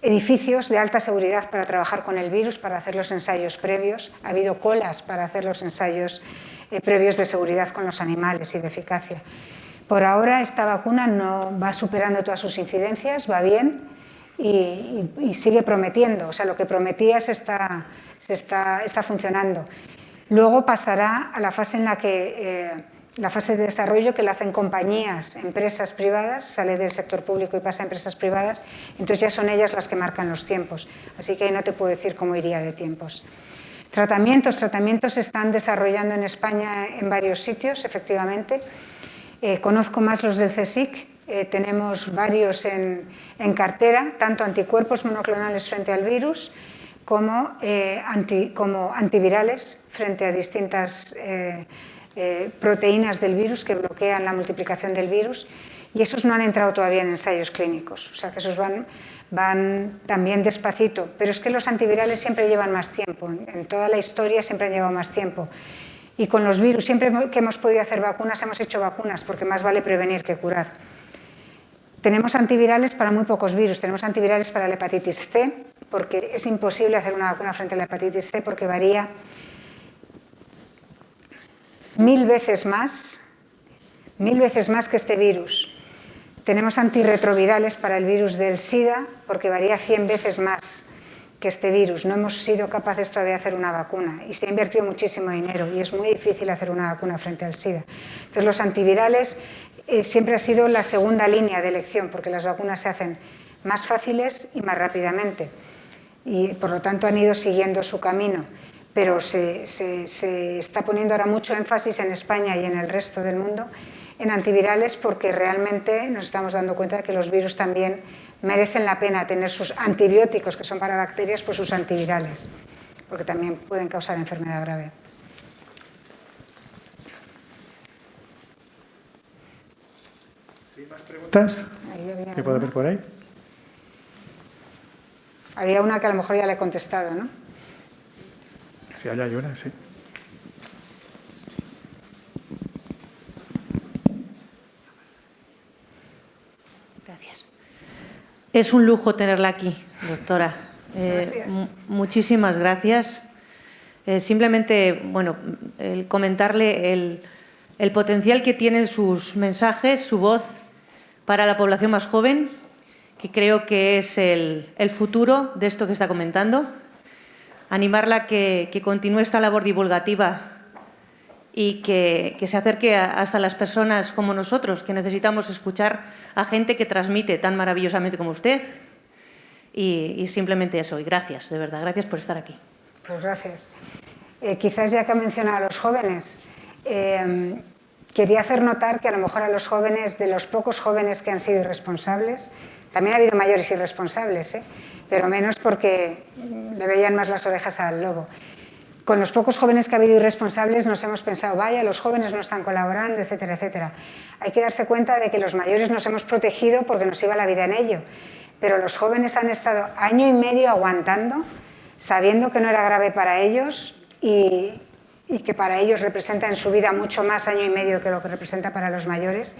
edificios de alta seguridad para trabajar con el virus, para hacer los ensayos previos. Ha habido colas para hacer los ensayos previos de seguridad con los animales y de eficacia. Por ahora esta vacuna no va superando todas sus incidencias, va bien y sigue prometiendo. O sea, lo que prometía está funcionando. Luego pasará a la fase en la que la fase de desarrollo que la hacen compañías, empresas privadas, sale del sector público y pasa a empresas privadas, entonces ya son ellas las que marcan los tiempos. Así que ahí no te puedo decir cómo iría de tiempos. Tratamientos se están desarrollando en España en varios sitios, efectivamente. Conozco más los del CSIC, tenemos varios en cartera, tanto anticuerpos monoclonales frente al virus como antivirales frente a distintas proteínas del virus que bloquean la multiplicación del virus, y esos no han entrado todavía en ensayos clínicos, o sea que esos van también despacito, pero es que los antivirales siempre llevan más tiempo, en toda la historia siempre han llevado más tiempo. Y con los virus, siempre que hemos podido hacer vacunas, hemos hecho vacunas, porque más vale prevenir que curar. Tenemos antivirales para muy pocos virus. Tenemos antivirales para la hepatitis C, porque es imposible hacer una vacuna frente a la hepatitis C, porque varía 1000 veces más que este virus. Tenemos antirretrovirales para el virus del SIDA, porque varía 100 veces más que este virus. No hemos sido capaces todavía de hacer una vacuna y se ha invertido muchísimo dinero y es muy difícil hacer una vacuna frente al SIDA. Entonces, los antivirales siempre ha sido la segunda línea de elección, porque las vacunas se hacen más fáciles y más rápidamente y, por lo tanto, han ido siguiendo su camino. Pero se está poniendo ahora mucho énfasis en España y en el resto del mundo en antivirales, porque realmente nos estamos dando cuenta de que los virus también merecen la pena tener sus antibióticos, que son para bacterias, pues sus antivirales, porque también pueden causar enfermedad grave. ¿Sí, más preguntas? ¿Qué puede haber por ahí? Había una que a lo mejor ya le he contestado, ¿no? Sí, allá hay una, sí. Gracias. Es un lujo tenerla aquí, doctora. Muchísimas gracias. Simplemente, bueno, comentarle el potencial que tienen sus mensajes, su voz para la población más joven, que creo que es el futuro de esto que está comentando. Animarla a que continúe esta labor divulgativa y que se acerque hasta las personas como nosotros, que necesitamos escuchar a gente que transmite tan maravillosamente como usted. Y simplemente eso. Y gracias, de verdad. Gracias por estar aquí. Pues gracias. Quizás ya que ha mencionado a los jóvenes, quería hacer notar que a lo mejor a los jóvenes, de los pocos jóvenes que han sido irresponsables, también ha habido mayores irresponsables, pero menos porque le veían más las orejas al lobo. Con los pocos jóvenes que ha habido irresponsables nos hemos pensado, vaya, los jóvenes no están colaborando, etcétera, etcétera. Hay que darse cuenta de que los mayores nos hemos protegido porque nos iba la vida en ello, pero los jóvenes han estado año y medio aguantando, sabiendo que no era grave para ellos y que para ellos representa en su vida mucho más año y medio que lo que representa para los mayores,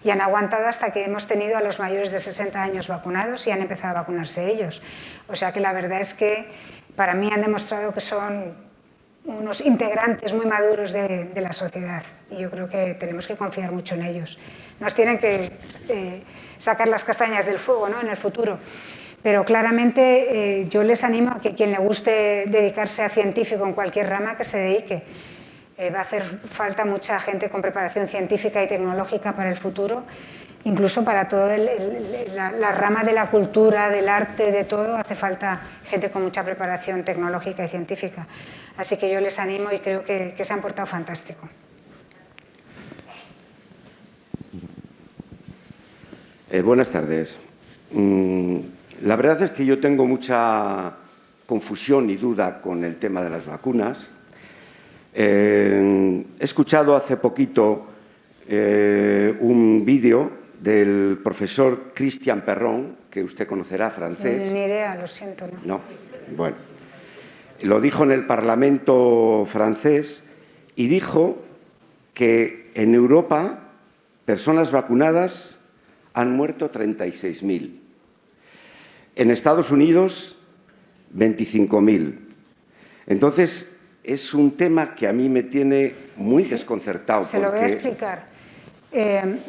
y han aguantado hasta que hemos tenido a los mayores de 60 años vacunados y han empezado a vacunarse ellos. O sea que la verdad es que para mí han demostrado que son unos integrantes muy maduros de la sociedad y yo creo que tenemos que confiar mucho en ellos. Nos tienen que sacar las castañas del fuego, ¿no?, en el futuro. Pero claramente yo les animo a que quien le guste dedicarse a científico en cualquier rama, que se dedique. Va a hacer falta mucha gente con preparación científica y tecnológica para el futuro, incluso para toda la rama de la cultura, del arte, de todo, hace falta gente con mucha preparación tecnológica y científica. Así que yo les animo y creo que se han portado fantástico. Buenas tardes. La verdad es que yo tengo mucha confusión y duda con el tema de las vacunas. He escuchado hace poquito un vídeo del profesor Christian Perron, que usted conocerá, francés. Ni idea, lo siento. No, bueno. Lo dijo en el Parlamento francés y dijo que en Europa personas vacunadas han muerto 36.000. En Estados Unidos, 25.000. Entonces, es un tema que a mí me tiene muy desconcertado. Se lo voy a explicar.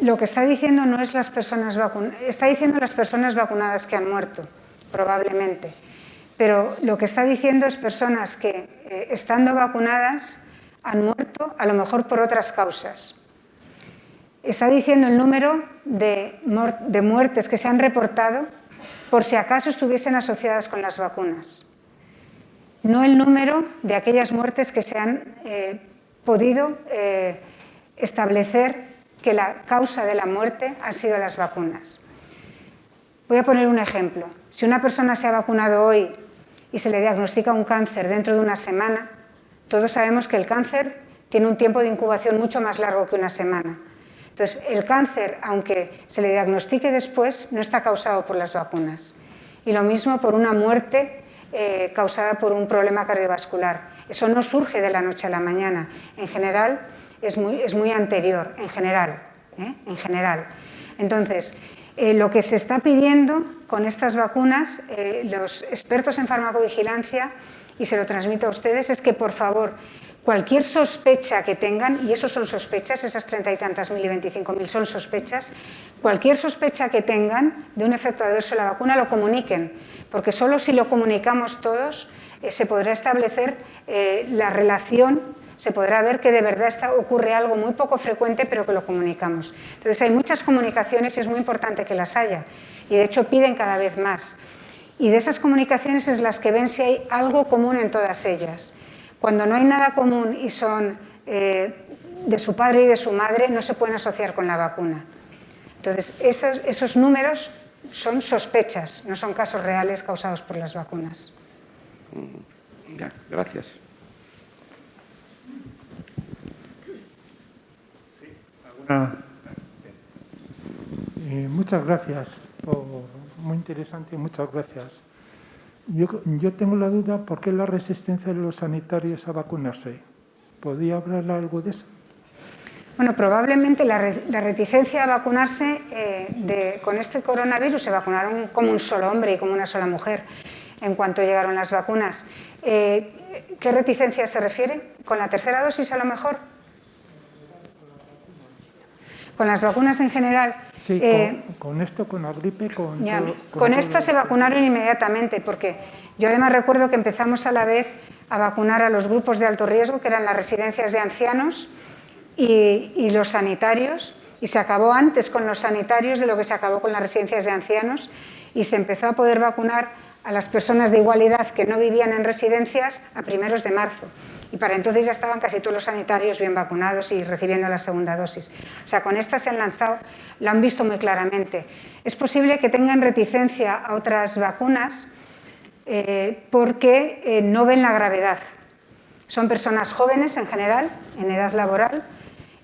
Lo que está diciendo no es las personas vacunadas, está diciendo las personas vacunadas que han muerto, probablemente. Pero lo que está diciendo es personas que, estando vacunadas, han muerto, a lo mejor por otras causas. Está diciendo el número de muertes que se han reportado por si acaso estuviesen asociadas con las vacunas. No el número de aquellas muertes que se han podido establecer que la causa de la muerte han sido las vacunas. Voy a poner un ejemplo. Si una persona se ha vacunado hoy y se le diagnostica un cáncer dentro de una semana, todos sabemos que el cáncer tiene un tiempo de incubación mucho más largo que una semana. Entonces, el cáncer, aunque se le diagnostique después, no está causado por las vacunas. Y lo mismo por una muerte causada por un problema cardiovascular. Eso no surge de la noche a la mañana. En general, es muy anterior, en general. Entonces, lo que se está pidiendo con estas vacunas, los expertos en farmacovigilancia, y se lo transmito a ustedes, es que, por favor, cualquier sospecha que tengan, y eso son sospechas, esas 30 y tantas mil y 25.000 son sospechas, cualquier sospecha que tengan de un efecto adverso de la vacuna lo comuniquen, porque solo si lo comunicamos todos se podrá establecer la relación, se podrá ver que de verdad ocurre algo muy poco frecuente, pero que lo comunicamos. Entonces, hay muchas comunicaciones y es muy importante que las haya, y de hecho piden cada vez más. Y de esas comunicaciones es las que ven si hay algo común en todas ellas. Cuando no hay nada común y son de su padre y de su madre, no se pueden asociar con la vacuna. Entonces, esos números son sospechas, no son casos reales causados por las vacunas. Ya, gracias. Muchas gracias, muy interesante, muchas gracias. Yo tengo la duda, ¿por qué la resistencia de los sanitarios a vacunarse? ¿Podría hablar algo de eso? Bueno, probablemente la reticencia a vacunarse con este coronavirus, se vacunaron como un solo hombre y como una sola mujer en cuanto llegaron las vacunas. ¿Qué reticencia se refiere? ¿Con la tercera dosis a lo mejor? ¿Con las vacunas en general? Sí, con esto, con la gripe, con esta se vacunaron inmediatamente, porque yo además recuerdo que empezamos a la vez a vacunar a los grupos de alto riesgo, que eran las residencias de ancianos y los sanitarios, y se acabó antes con los sanitarios de lo que se acabó con las residencias de ancianos, y se empezó a poder vacunar a las personas de igual edad que no vivían en residencias a primeros de marzo. Y para entonces ya estaban casi todos los sanitarios bien vacunados y recibiendo la segunda dosis. O sea, con esta se han lanzado, lo han visto muy claramente. Es posible que tengan reticencia a otras vacunas porque no ven la gravedad. Son personas jóvenes en general, en edad laboral,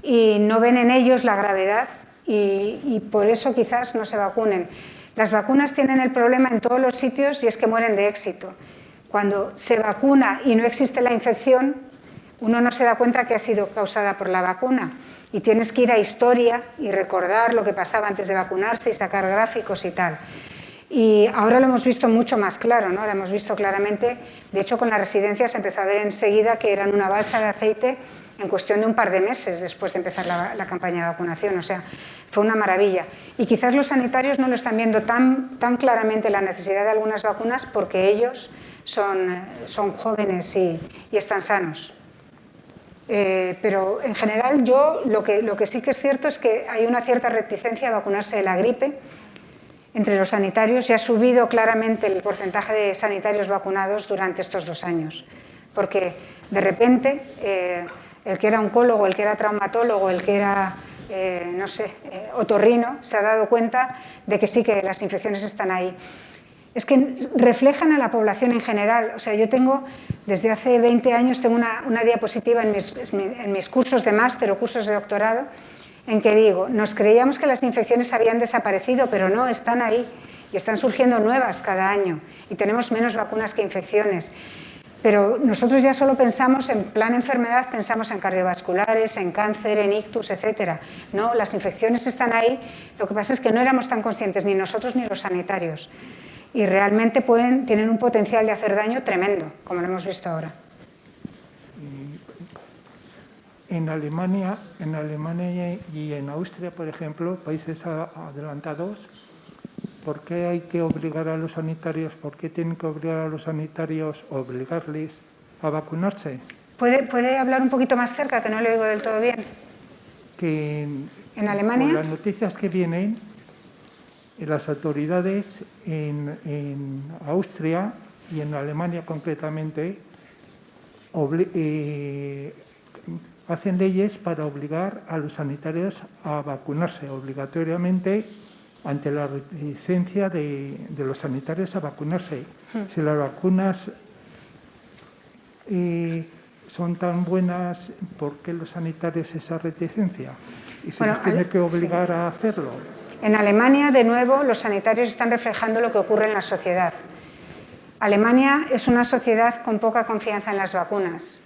y no ven en ellos la gravedad y por eso quizás no se vacunen. Las vacunas tienen el problema en todos los sitios y es que mueren de éxito. Cuando se vacuna y no existe la infección, uno no se da cuenta que ha sido causada por la vacuna y tienes que ir a historia y recordar lo que pasaba antes de vacunarse y sacar gráficos y tal. Y ahora lo hemos visto mucho más claro, ¿no? Lo hemos visto claramente. De hecho, con las residencias se empezó a ver enseguida que eran una balsa de aceite en cuestión de un par de meses después de empezar la campaña de vacunación. O sea, fue una maravilla. Y quizás los sanitarios no lo están viendo tan claramente la necesidad de algunas vacunas porque ellos son jóvenes y están sanos. Pero en general yo lo que sí que es cierto es que hay una cierta reticencia a vacunarse de la gripe entre los sanitarios y ha subido claramente el porcentaje de sanitarios vacunados durante estos 2 años. Porque de repente el que era oncólogo, el que era traumatólogo, el que era otorrino, se ha dado cuenta de que sí, que las infecciones están ahí. Es que reflejan a la población en general. O sea, yo tengo, desde hace 20 años, tengo una diapositiva en mis cursos de máster o cursos de doctorado, en que digo, nos creíamos que las infecciones habían desaparecido, pero no, están ahí y están surgiendo nuevas cada año y tenemos menos vacunas que infecciones. Pero nosotros ya solo pensamos en plan enfermedad, pensamos en cardiovasculares, en cáncer, en ictus, etc. No, las infecciones están ahí, lo que pasa es que no éramos tan conscientes ni nosotros ni los sanitarios. Y realmente tienen un potencial de hacer daño tremendo, como lo hemos visto ahora. En Alemania y en Austria, por ejemplo, países adelantados, ¿por qué hay que obligar a los sanitarios, por qué tienen que obligar a los sanitarios, obligarles a vacunarse? ¿Puede hablar un poquito más cerca, que no le oigo del todo bien? Que ¿En Alemania? Con las noticias que vienen, las autoridades en Austria y en Alemania concretamente hacen leyes para obligar a los sanitarios a vacunarse obligatoriamente ante la reticencia de los sanitarios a vacunarse. Si las vacunas son tan buenas, ¿por qué los sanitarios esa reticencia? ¿Y se les tiene que obligar a hacerlo? En Alemania, de nuevo, los sanitarios están reflejando lo que ocurre en la sociedad. Alemania es una sociedad con poca confianza en las vacunas.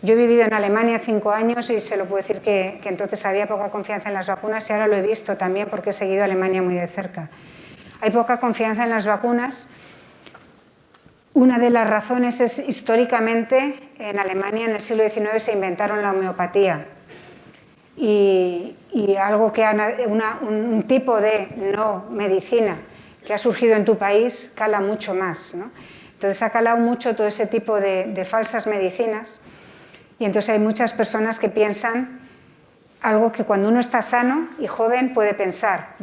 Yo he vivido en Alemania 5 años y se lo puedo decir que entonces había poca confianza en las vacunas y ahora lo he visto también porque he seguido a Alemania muy de cerca. Hay poca confianza en las vacunas. Una de las razones es, históricamente, en Alemania en el siglo XIX se inventaron la homeopatía y algo que un tipo de no medicina que ha surgido en tu país cala mucho más, ¿no? Entonces ha calado mucho todo ese tipo de falsas medicinas y entonces hay muchas personas que piensan algo que cuando uno está sano y joven puede pensar,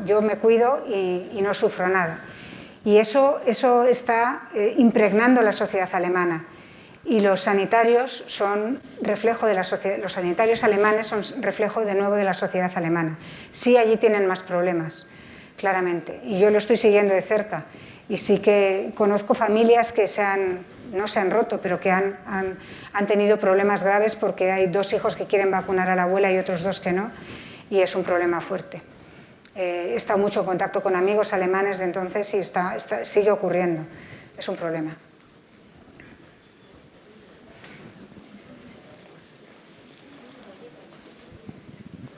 yo me cuido y no sufro nada. Y eso está impregnando la sociedad alemana. Y los sanitarios son reflejo de la sociedad, los sanitarios alemanes son reflejo de nuevo de la sociedad alemana. Sí, allí tienen más problemas, claramente. Y yo lo estoy siguiendo de cerca. Y sí que conozco familias que no se han roto, pero que han tenido problemas graves porque hay 2 hijos que quieren vacunar a la abuela y otros 2 que no. Y es un problema fuerte. He estado mucho en contacto con amigos alemanes de entonces y sigue ocurriendo. Es un problema.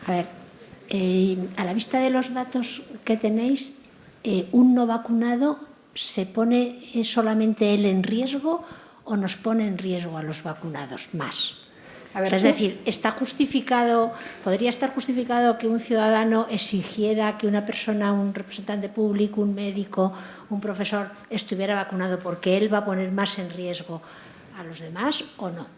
A ver, a la vista de los datos que tenéis, ¿un no vacunado se pone solamente él en riesgo o nos pone en riesgo a los vacunados más? A ver, es decir, ¿podría estar justificado que un ciudadano exigiera que una persona, un representante público, un médico, un profesor, estuviera vacunado porque él va a poner más en riesgo a los demás o no?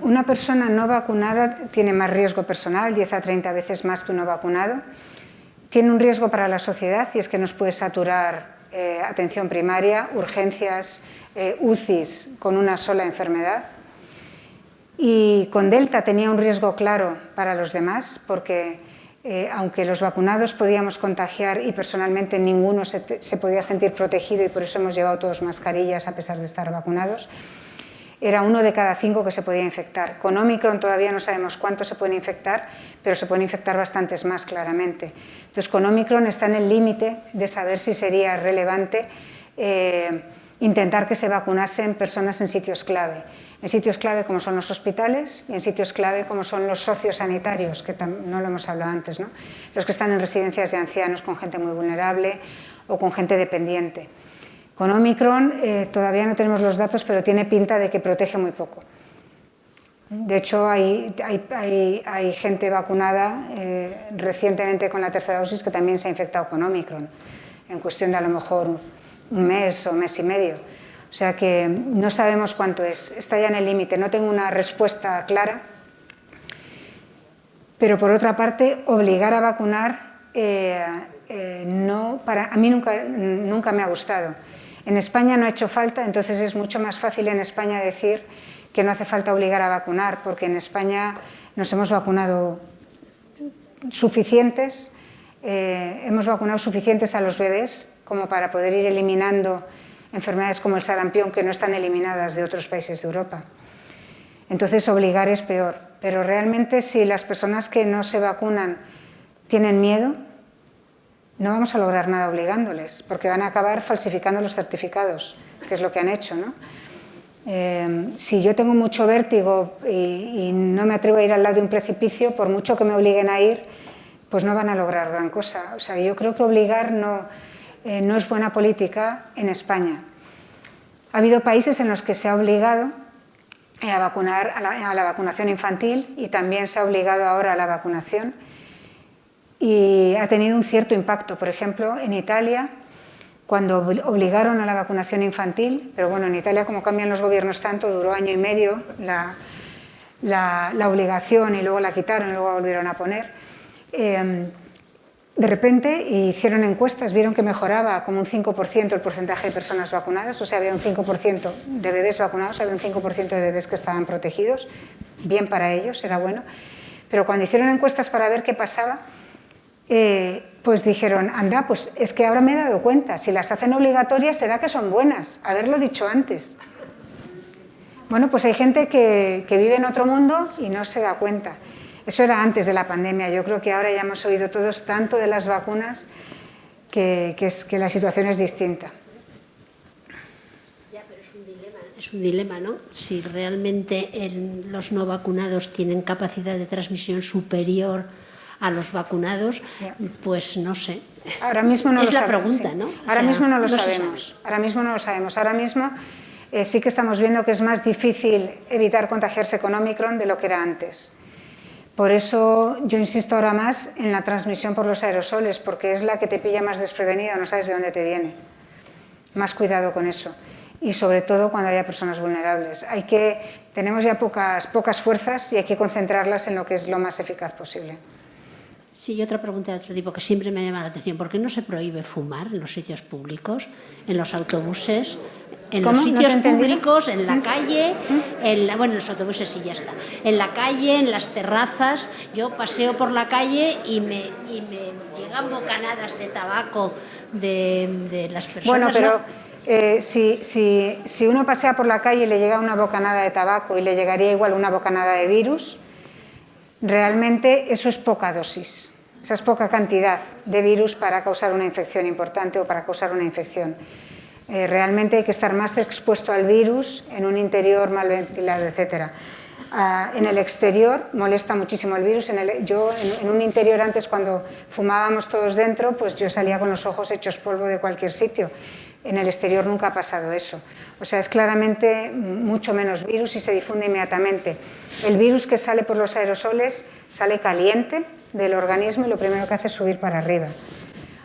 Una persona no vacunada tiene más riesgo personal, 10 a 30 veces más que uno vacunado. Tiene un riesgo para la sociedad y es que nos puede saturar atención primaria, urgencias, UCIs con una sola enfermedad. Y con Delta tenía un riesgo claro para los demás porque aunque los vacunados podíamos contagiar y personalmente ninguno se podía sentir protegido y por eso hemos llevado todos mascarillas a pesar de estar vacunados, era 1 de cada 5 que se podía infectar. Con Omicron todavía no sabemos cuántos se pueden infectar, pero se pueden infectar bastantes más claramente. Entonces, con Omicron está en el límite de saber si sería relevante intentar que se vacunasen personas en sitios clave. En sitios clave como son los hospitales y en sitios clave como son los sociosanitarios, que no lo hemos hablado antes, ¿no? Los que están en residencias de ancianos con gente muy vulnerable o con gente dependiente. Con Omicron todavía no tenemos los datos, pero tiene pinta de que protege muy poco. De hecho, hay gente vacunada recientemente con la 3ª dosis que también se ha infectado con Omicron, en cuestión de a lo mejor un mes o mes y medio. O sea que no sabemos cuánto es, está ya en el límite, no tengo una respuesta clara. Pero por otra parte, obligar a vacunar a mí nunca me ha gustado. En España no ha hecho falta, entonces es mucho más fácil en España decir que no hace falta obligar a vacunar, porque en España nos hemos vacunado suficientes, hemos vacunado suficientes a los bebés como para poder ir eliminando enfermedades como el sarampión que no están eliminadas de otros países de Europa. Entonces obligar es peor, pero realmente si las personas que no se vacunan tienen miedo, no vamos a lograr nada obligándoles, porque van a acabar falsificando los certificados, que es lo que han hecho, ¿no? Si yo tengo mucho vértigo y no me atrevo a ir al lado de un precipicio, por mucho que me obliguen a ir, pues no van a lograr gran cosa. O sea, yo creo que obligar no es buena política en España. Ha habido países en los que se ha obligado a vacunar a la vacunación infantil y también se ha obligado ahora a la vacunación. Y ha tenido un cierto impacto. Por ejemplo, en Italia, cuando obligaron a la vacunación infantil, pero bueno, en Italia como cambian los gobiernos tanto, duró 1 año y medio la obligación y luego la quitaron y luego la volvieron a poner. de repente hicieron encuestas, vieron que mejoraba como un 5% el porcentaje de personas vacunadas, o sea, había un 5% de bebés vacunados, había un 5% de bebés que estaban protegidos, bien para ellos, era bueno. Pero cuando hicieron encuestas para ver qué pasaba, pues dijeron, anda, pues es que ahora me he dado cuenta, si las hacen obligatorias será que son buenas, haberlo dicho antes. Bueno, pues hay gente que vive en otro mundo y no se da cuenta. Eso era antes de la pandemia. Yo creo que ahora ya hemos oído todos tanto de las vacunas que la situación es distinta. Ya, pero es un dilema, ¿no? Si realmente los no vacunados tienen capacidad de transmisión superior a los vacunados, pues no sé. Ahora mismo no lo sabemos. Es la pregunta, sí. ¿no? Ahora mismo no lo sabemos. Ahora mismo no lo sabemos. Ahora mismo sí que estamos viendo que es más difícil evitar contagiarse con Omicron de lo que era antes. Por eso yo insisto ahora más en la transmisión por los aerosoles, porque es la que te pilla más desprevenido, no sabes de dónde te viene. Más cuidado con eso. Y sobre todo cuando haya personas vulnerables. Tenemos ya pocas fuerzas y hay que concentrarlas en lo que es lo más eficaz posible. Sí, y otra pregunta de otro tipo que siempre me ha llamado la atención. ¿Por qué no se prohíbe fumar en los sitios públicos, en los autobuses, en los sitios públicos, en la calle, bueno, en los autobuses sí, ya está, en la calle, en las terrazas? Yo paseo por la calle y me llegan bocanadas de tabaco de las personas. Bueno, pero ¿no? si uno pasea por la calle y le llega una bocanada de tabaco y le llegaría igual una bocanada de virus, realmente eso es poca dosis, esa es poca cantidad de virus para causar una infección importante o para causar una infección. Realmente hay que estar más expuesto al virus en un interior mal ventilado, etc. En el exterior molesta muchísimo el virus. Yo en un interior antes, cuando fumábamos todos dentro, pues yo salía con los ojos hechos polvo de cualquier sitio. En el exterior nunca ha pasado eso. O sea, es claramente mucho menos virus y se difunde inmediatamente. El virus que sale por los aerosoles sale caliente del organismo y lo primero que hace es subir para arriba.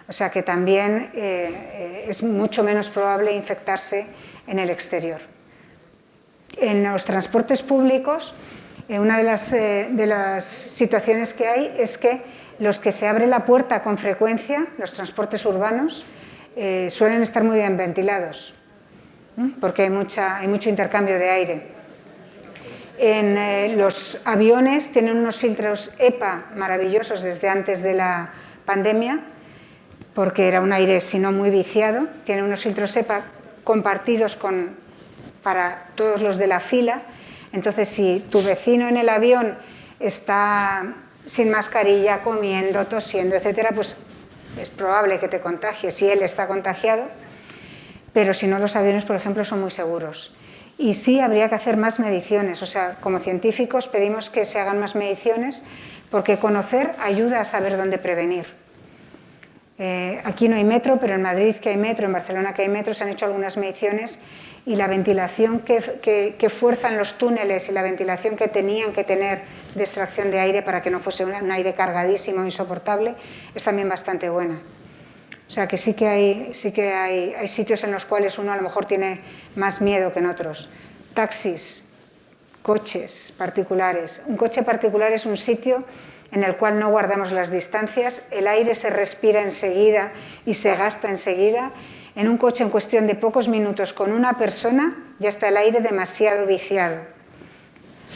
O sea que también es mucho menos probable infectarse en el exterior. En los transportes públicos, una de las situaciones que hay es que los que se abre la puerta con frecuencia, los transportes urbanos, suelen estar muy bien ventilados, porque hay mucho intercambio de aire. En los aviones tienen unos filtros EPA maravillosos desde antes de la pandemia, porque era un aire, si no muy viciado. Tienen unos filtros EPA compartidos para todos los de la fila. Entonces, si tu vecino en el avión está sin mascarilla, comiendo, tosiendo, etcétera, pues es probable que te contagies si él está contagiado, pero si no, los aviones, por ejemplo, son muy seguros. Y sí, habría que hacer más mediciones. O sea, como científicos pedimos que se hagan más mediciones, porque conocer ayuda a saber dónde prevenir. Aquí no hay metro, pero en Madrid que hay metro, en Barcelona que hay metro, se han hecho algunas mediciones y la ventilación que fuerzan los túneles y la ventilación que tenían que tener de extracción de aire para que no fuese un aire cargadísimo, insoportable, es también bastante buena. O sea que sí que hay sitios en los cuales uno a lo mejor tiene más miedo que en otros. Taxis, coches particulares. Un coche particular es un sitio en el cual no guardamos las distancias, el aire se respira enseguida y se gasta enseguida. En un coche, en cuestión de pocos minutos, con una persona, ya está el aire demasiado viciado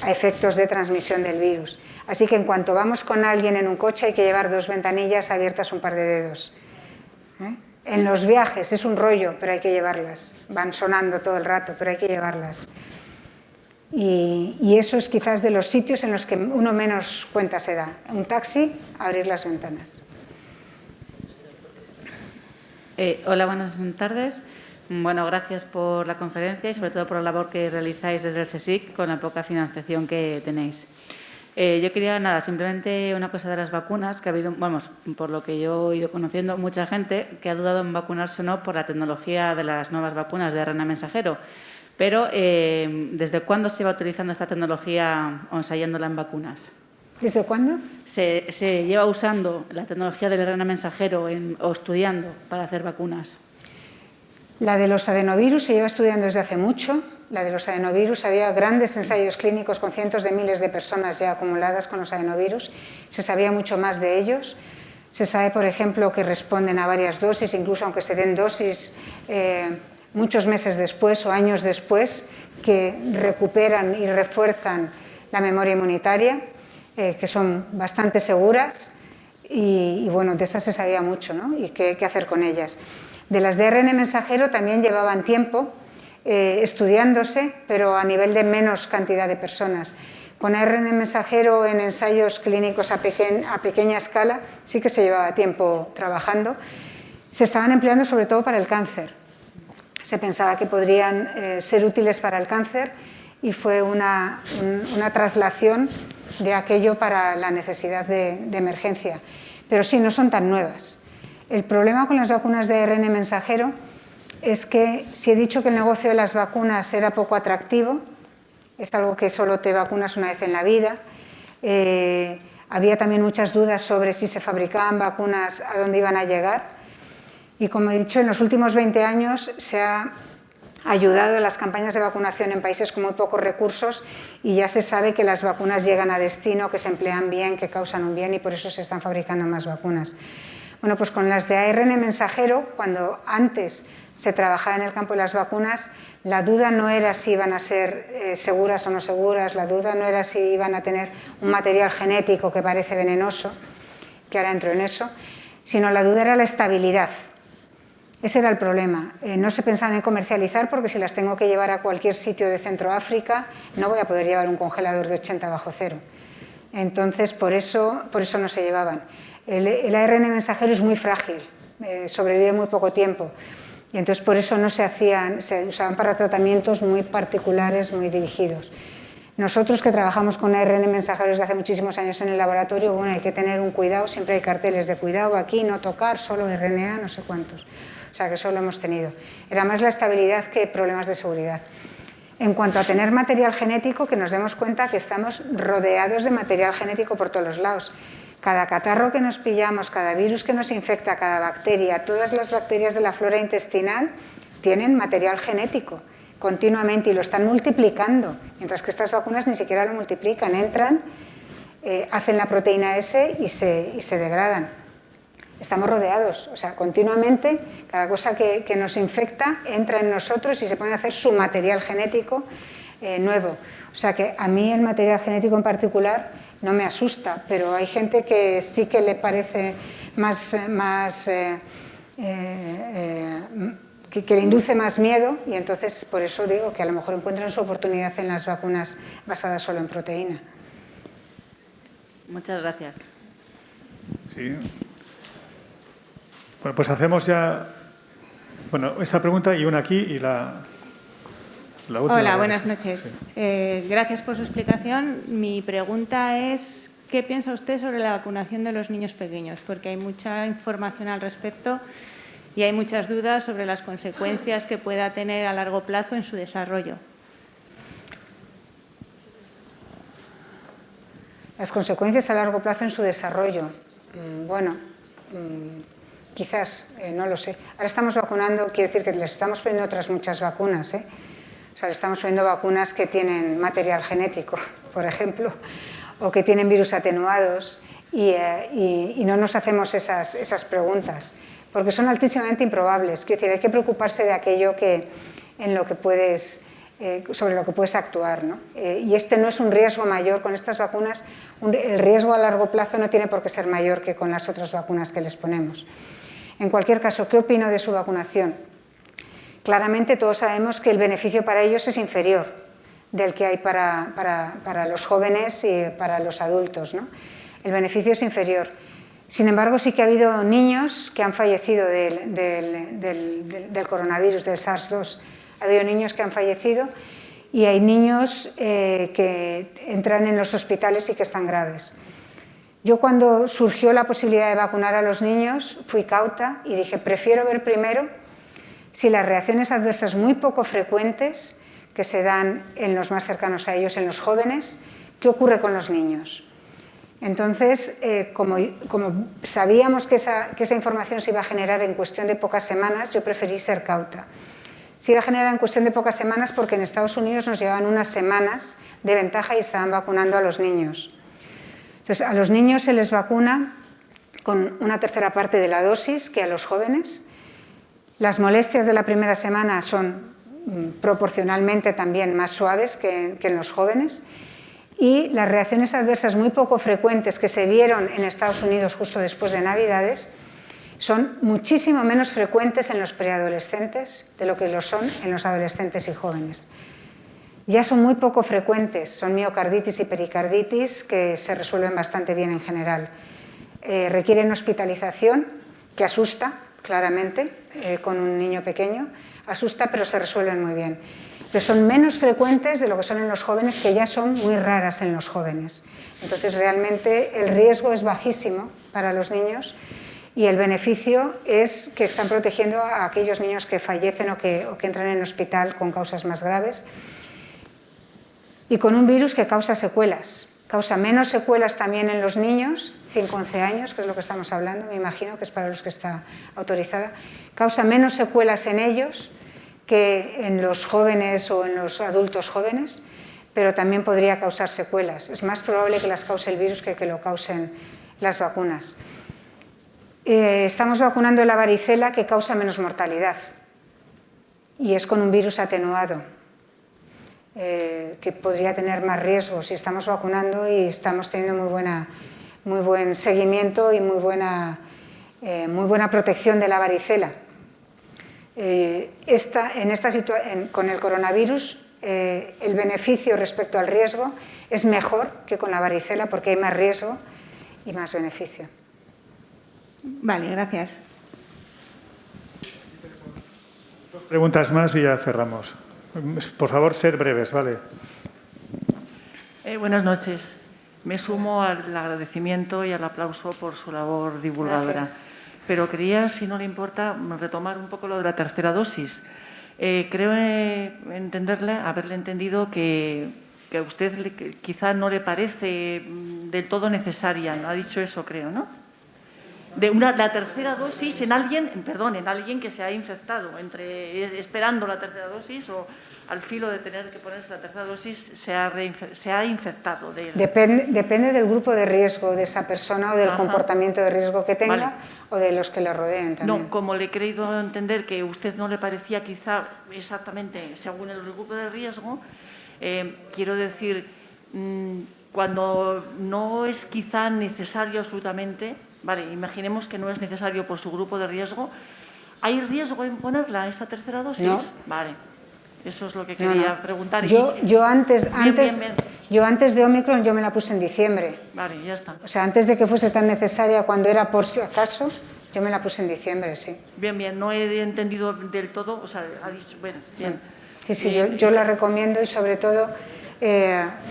a efectos de transmisión del virus. Así que en cuanto vamos con alguien en un coche hay que llevar 2 ventanillas abiertas un par de dedos. En los viajes es un rollo, pero hay que llevarlas. Van sonando todo el rato, pero hay que llevarlas. Y eso es quizás de los sitios en los que uno menos cuenta se da. Un taxi, abrir las ventanas. Hola, buenas tardes. Bueno, gracias por la conferencia y sobre todo por la labor que realizáis desde el CSIC con la poca financiación que tenéis. Yo quería, simplemente una cosa de las vacunas, que ha habido, vamos, por lo que yo he ido conociendo, mucha gente que ha dudado en vacunarse o no por la tecnología de las nuevas vacunas de RNA mensajero. Pero, ¿desde cuándo se va utilizando esta tecnología o ensayándola en vacunas? ¿Desde cuándo? Se lleva usando la tecnología del RNA mensajero o estudiando para hacer vacunas. La de los adenovirus se lleva estudiando desde hace mucho. La de los adenovirus, había grandes ensayos clínicos con cientos de miles de personas ya acumuladas con los adenovirus. Se sabía mucho más de ellos. Se sabe, por ejemplo, que responden a varias dosis, incluso aunque se den dosis muchos meses después o años después, que recuperan y refuerzan la memoria inmunitaria, que son bastante seguras y bueno, de esas se sabía mucho, ¿no? Y qué hacer con ellas. De las de ARN mensajero también llevaban tiempo estudiándose, pero a nivel de menos cantidad de personas. Con ARN mensajero en ensayos clínicos a pequeña escala sí que se llevaba tiempo trabajando. Se estaban empleando sobre todo para el cáncer. Se pensaba que podrían ser útiles para el cáncer y fue una traslación de aquello para la necesidad de emergencia. Pero sí, no son tan nuevas. El problema con las vacunas de ARN mensajero es que si he dicho que el negocio de las vacunas era poco atractivo, es algo que solo te vacunas una vez en la vida. Había también muchas dudas sobre si se fabricaban vacunas, a dónde iban a llegar. Y como he dicho, en los últimos 20 años se ha ayudado en las campañas de vacunación en países con muy pocos recursos y ya se sabe que las vacunas llegan a destino, que se emplean bien, que causan un bien y por eso se están fabricando más vacunas. Bueno, pues con las de ARN mensajero, cuando antes se trabajaba en el campo de las vacunas, la duda no era si iban a ser seguras o no seguras, la duda no era si iban a tener un material genético que parece venenoso, que ahora entro en eso, sino la duda era la estabilidad. Ese era el problema. No se pensaba en comercializar porque si las tengo que llevar a cualquier sitio de Centroáfrica no voy a poder llevar un congelador de 80 bajo cero. Entonces, por eso no se llevaban. El ARN mensajero es muy frágil, sobrevive muy poco tiempo. Y entonces por eso no se hacían, se usaban para tratamientos muy particulares, muy dirigidos. Nosotros que trabajamos con ARN mensajeros desde hace muchísimos años en el laboratorio, bueno, hay que tener un cuidado, siempre hay carteles de cuidado aquí, no tocar, solo RNA, no sé cuántos. O sea que eso lo hemos tenido. Era más la estabilidad que problemas de seguridad. En cuanto a tener material genético, que nos demos cuenta que estamos rodeados de material genético por todos los lados. Cada catarro que nos pillamos, cada virus que nos infecta, cada bacteria, todas las bacterias de la flora intestinal tienen material genético continuamente y lo están multiplicando, mientras que estas vacunas ni siquiera lo multiplican, entran, hacen la proteína S y se degradan. Estamos rodeados, o sea, continuamente cada cosa que nos infecta entra en nosotros y se pone a hacer su material genético nuevo. O sea que a mí el material genético en particular no me asusta, pero hay gente que sí que le parece que le induce más miedo y entonces por eso digo que a lo mejor encuentran su oportunidad en las vacunas basadas solo en proteína. Muchas gracias. Sí. Bueno, pues hacemos ya esta pregunta y una aquí y la última. Hola, buenas noches. Sí. Gracias por su explicación. Mi pregunta es, ¿qué piensa usted sobre la vacunación de los niños pequeños? Porque hay mucha información al respecto y hay muchas dudas sobre las consecuencias que pueda tener a largo plazo en su desarrollo. Las consecuencias a largo plazo en su desarrollo. Bueno, quizás, no lo sé. Ahora estamos vacunando, quiero decir que les estamos poniendo otras muchas vacunas, O sea, le estamos poniendo vacunas que tienen material genético, por ejemplo, o que tienen virus atenuados y no nos hacemos esas preguntas, porque son altísimamente improbables. Quiero decir, hay que preocuparse de aquello sobre lo que puedes actuar, ¿no? Y este no es un riesgo mayor con estas vacunas. El riesgo a largo plazo no tiene por qué ser mayor que con las otras vacunas que les ponemos. En cualquier caso, ¿qué opino de su vacunación? Claramente todos sabemos que el beneficio para ellos es inferior del que hay para los jóvenes y para los adultos, ¿no? El beneficio es inferior. Sin embargo, sí que ha habido niños que han fallecido del coronavirus, del SARS-2. Ha habido niños que han fallecido y hay niños que entran en los hospitales y que están graves. Yo cuando surgió la posibilidad de vacunar a los niños fui cauta y dije, prefiero ver primero si las reacciones adversas muy poco frecuentes que se dan en los más cercanos a ellos, en los jóvenes, ¿qué ocurre con los niños? Entonces, como sabíamos que esa información se iba a generar en cuestión de pocas semanas, yo preferí ser cauta. Se iba a generar en cuestión de pocas semanas porque en Estados Unidos nos llevaban unas semanas de ventaja y estaban vacunando a los niños. Entonces, a los niños se les vacuna con una tercera parte de la dosis que a los jóvenes. Las molestias de la primera semana son proporcionalmente también más suaves que en los jóvenes, y las reacciones adversas muy poco frecuentes que se vieron en Estados Unidos justo después de Navidades son muchísimo menos frecuentes en los preadolescentes de lo que lo son en los adolescentes y jóvenes. Ya son muy poco frecuentes, son miocarditis y pericarditis que se resuelven bastante bien en general. Requieren hospitalización, que asusta claramente con un niño pequeño, asusta, pero se resuelven muy bien. Pero son menos frecuentes de lo que son en los jóvenes, que ya son muy raras en los jóvenes. Entonces, realmente el riesgo es bajísimo para los niños y el beneficio es que están protegiendo a aquellos niños que fallecen o que entran en hospital con causas más graves, y con un virus que causa secuelas. Causa menos secuelas también en los niños, 5-11 años, que es lo que estamos hablando, me imagino que es para los que está autorizada. Causa menos secuelas en ellos que en los jóvenes o en los adultos jóvenes, pero también podría causar secuelas. Es más probable que las cause el virus que lo causen las vacunas. Estamos vacunando la varicela, que causa menos mortalidad, y es con un virus atenuado, que podría tener más riesgos, y estamos vacunando y estamos teniendo muy buen seguimiento y muy buena protección de la varicela. Con el coronavirus, el beneficio respecto al riesgo es mejor que con la varicela, porque hay más riesgo y más beneficio. Vale, gracias. Dos preguntas más y ya cerramos. Por favor, ser breves, ¿vale? Buenas noches. Me sumo al agradecimiento y al aplauso por su labor divulgadora. Gracias. Pero quería, si no le importa, retomar un poco lo de la tercera dosis. Creo haberle entendido que a usted quizá no le parece del todo necesaria. Ha dicho eso, creo, ¿no? La tercera dosis en alguien que se ha infectado, esperando la tercera dosis o al filo de tener que ponerse la tercera dosis, se ha infectado. Depende del grupo de riesgo de esa persona o del comportamiento de riesgo que tenga, vale, o de los que le rodeen también. No, como le he querido entender que a usted no le parecía quizá exactamente según el grupo de riesgo, quiero decir, cuando no es quizá necesario absolutamente, vale, imaginemos que no es necesario por su grupo de riesgo, ¿hay riesgo en ponerla esa tercera dosis? No. Vale, eso es lo que quería preguntar. Yo antes de Omicron yo me la puse en diciembre. Vale, ya está. O sea, antes de que fuese tan necesaria, cuando era por si acaso, yo me la puse en diciembre, sí. Bien, no he entendido del todo, o sea, ha dicho, bueno, bien. Sí, yo la recomiendo, y sobre todo,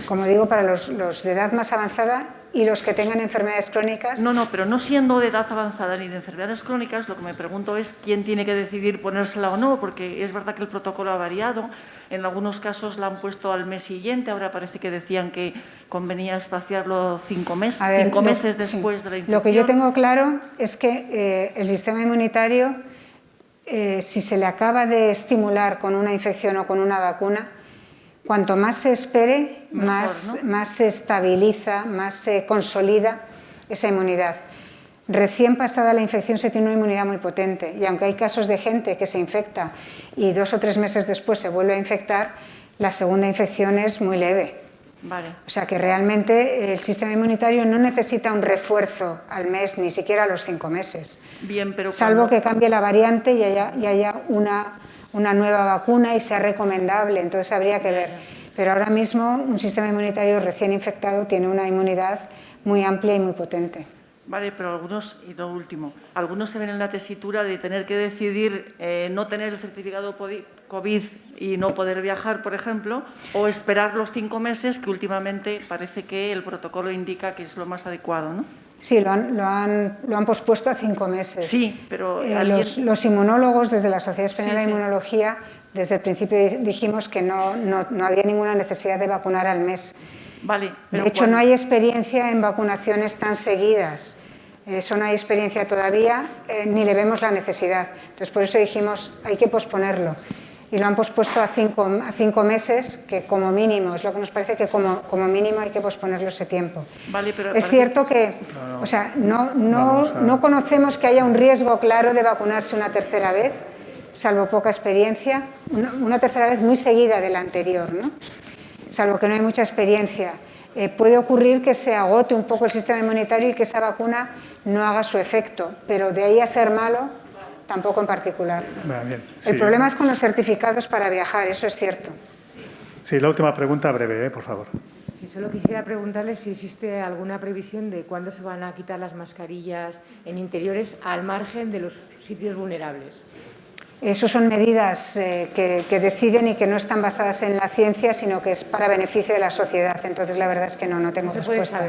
como digo, para los de edad más avanzada y los que tengan enfermedades crónicas. No, pero no siendo de edad avanzada ni de enfermedades crónicas, lo que me pregunto es quién tiene que decidir ponérsela o no, porque es verdad que el protocolo ha variado. En algunos casos la han puesto al mes siguiente, ahora parece que decían que convenía espaciarlo 5 meses, A ver, 5 meses después de la infección. Lo que yo tengo claro es que el sistema inmunitario, si se le acaba de estimular con una infección o con una vacuna, cuanto más se espere, mejor, más se estabiliza, más se consolida esa inmunidad. Recién pasada la infección se tiene una inmunidad muy potente, y aunque hay casos de gente que se infecta y 2 o 3 meses después se vuelve a infectar, la segunda infección es muy leve. Vale. O sea que realmente el sistema inmunitario no necesita un refuerzo al mes, ni siquiera a los 5 meses. Bien, pero salvo que cambie la variante y haya una nueva vacuna y sea recomendable, entonces habría que ver. Pero ahora mismo un sistema inmunitario recién infectado tiene una inmunidad muy amplia y muy potente. Vale, pero algunos, y lo último, algunos se ven en la tesitura de tener que decidir no tener el certificado COVID y no poder viajar, por ejemplo, o esperar los 5 meses, que últimamente parece que el protocolo indica que es lo más adecuado, ¿no? Sí, lo han pospuesto a 5 meses. Sí, pero los inmunólogos, desde la Sociedad Española de Inmunología, desde el principio dijimos que no había ninguna necesidad de vacunar al mes. Vale, pero de hecho, no hay experiencia en vacunaciones tan seguidas. Eso no hay experiencia todavía, ni le vemos la necesidad. Entonces, por eso dijimos, hay que posponerlo. y lo han pospuesto a 5 meses, que como mínimo, es lo que nos parece que como mínimo hay que posponerlo ese tiempo. Vale, pero es cierto que o sea, no conocemos que haya un riesgo claro de vacunarse una tercera vez, salvo poca experiencia, una tercera vez muy seguida de la anterior, ¿no? Salvo que no hay mucha experiencia. Puede ocurrir que se agote un poco el sistema inmunitario y que esa vacuna no haga su efecto, pero de ahí a ser malo, tampoco en particular. Bien, sí. El problema es con los certificados para viajar, eso es cierto. Sí, la última pregunta breve, por favor. Sí, solo quisiera preguntarle si existe alguna previsión de cuándo se van a quitar las mascarillas en interiores al margen de los sitios vulnerables. Eso son medidas que deciden y que no están basadas en la ciencia, sino que es para beneficio de la sociedad. Entonces, la verdad es que no tengo respuesta.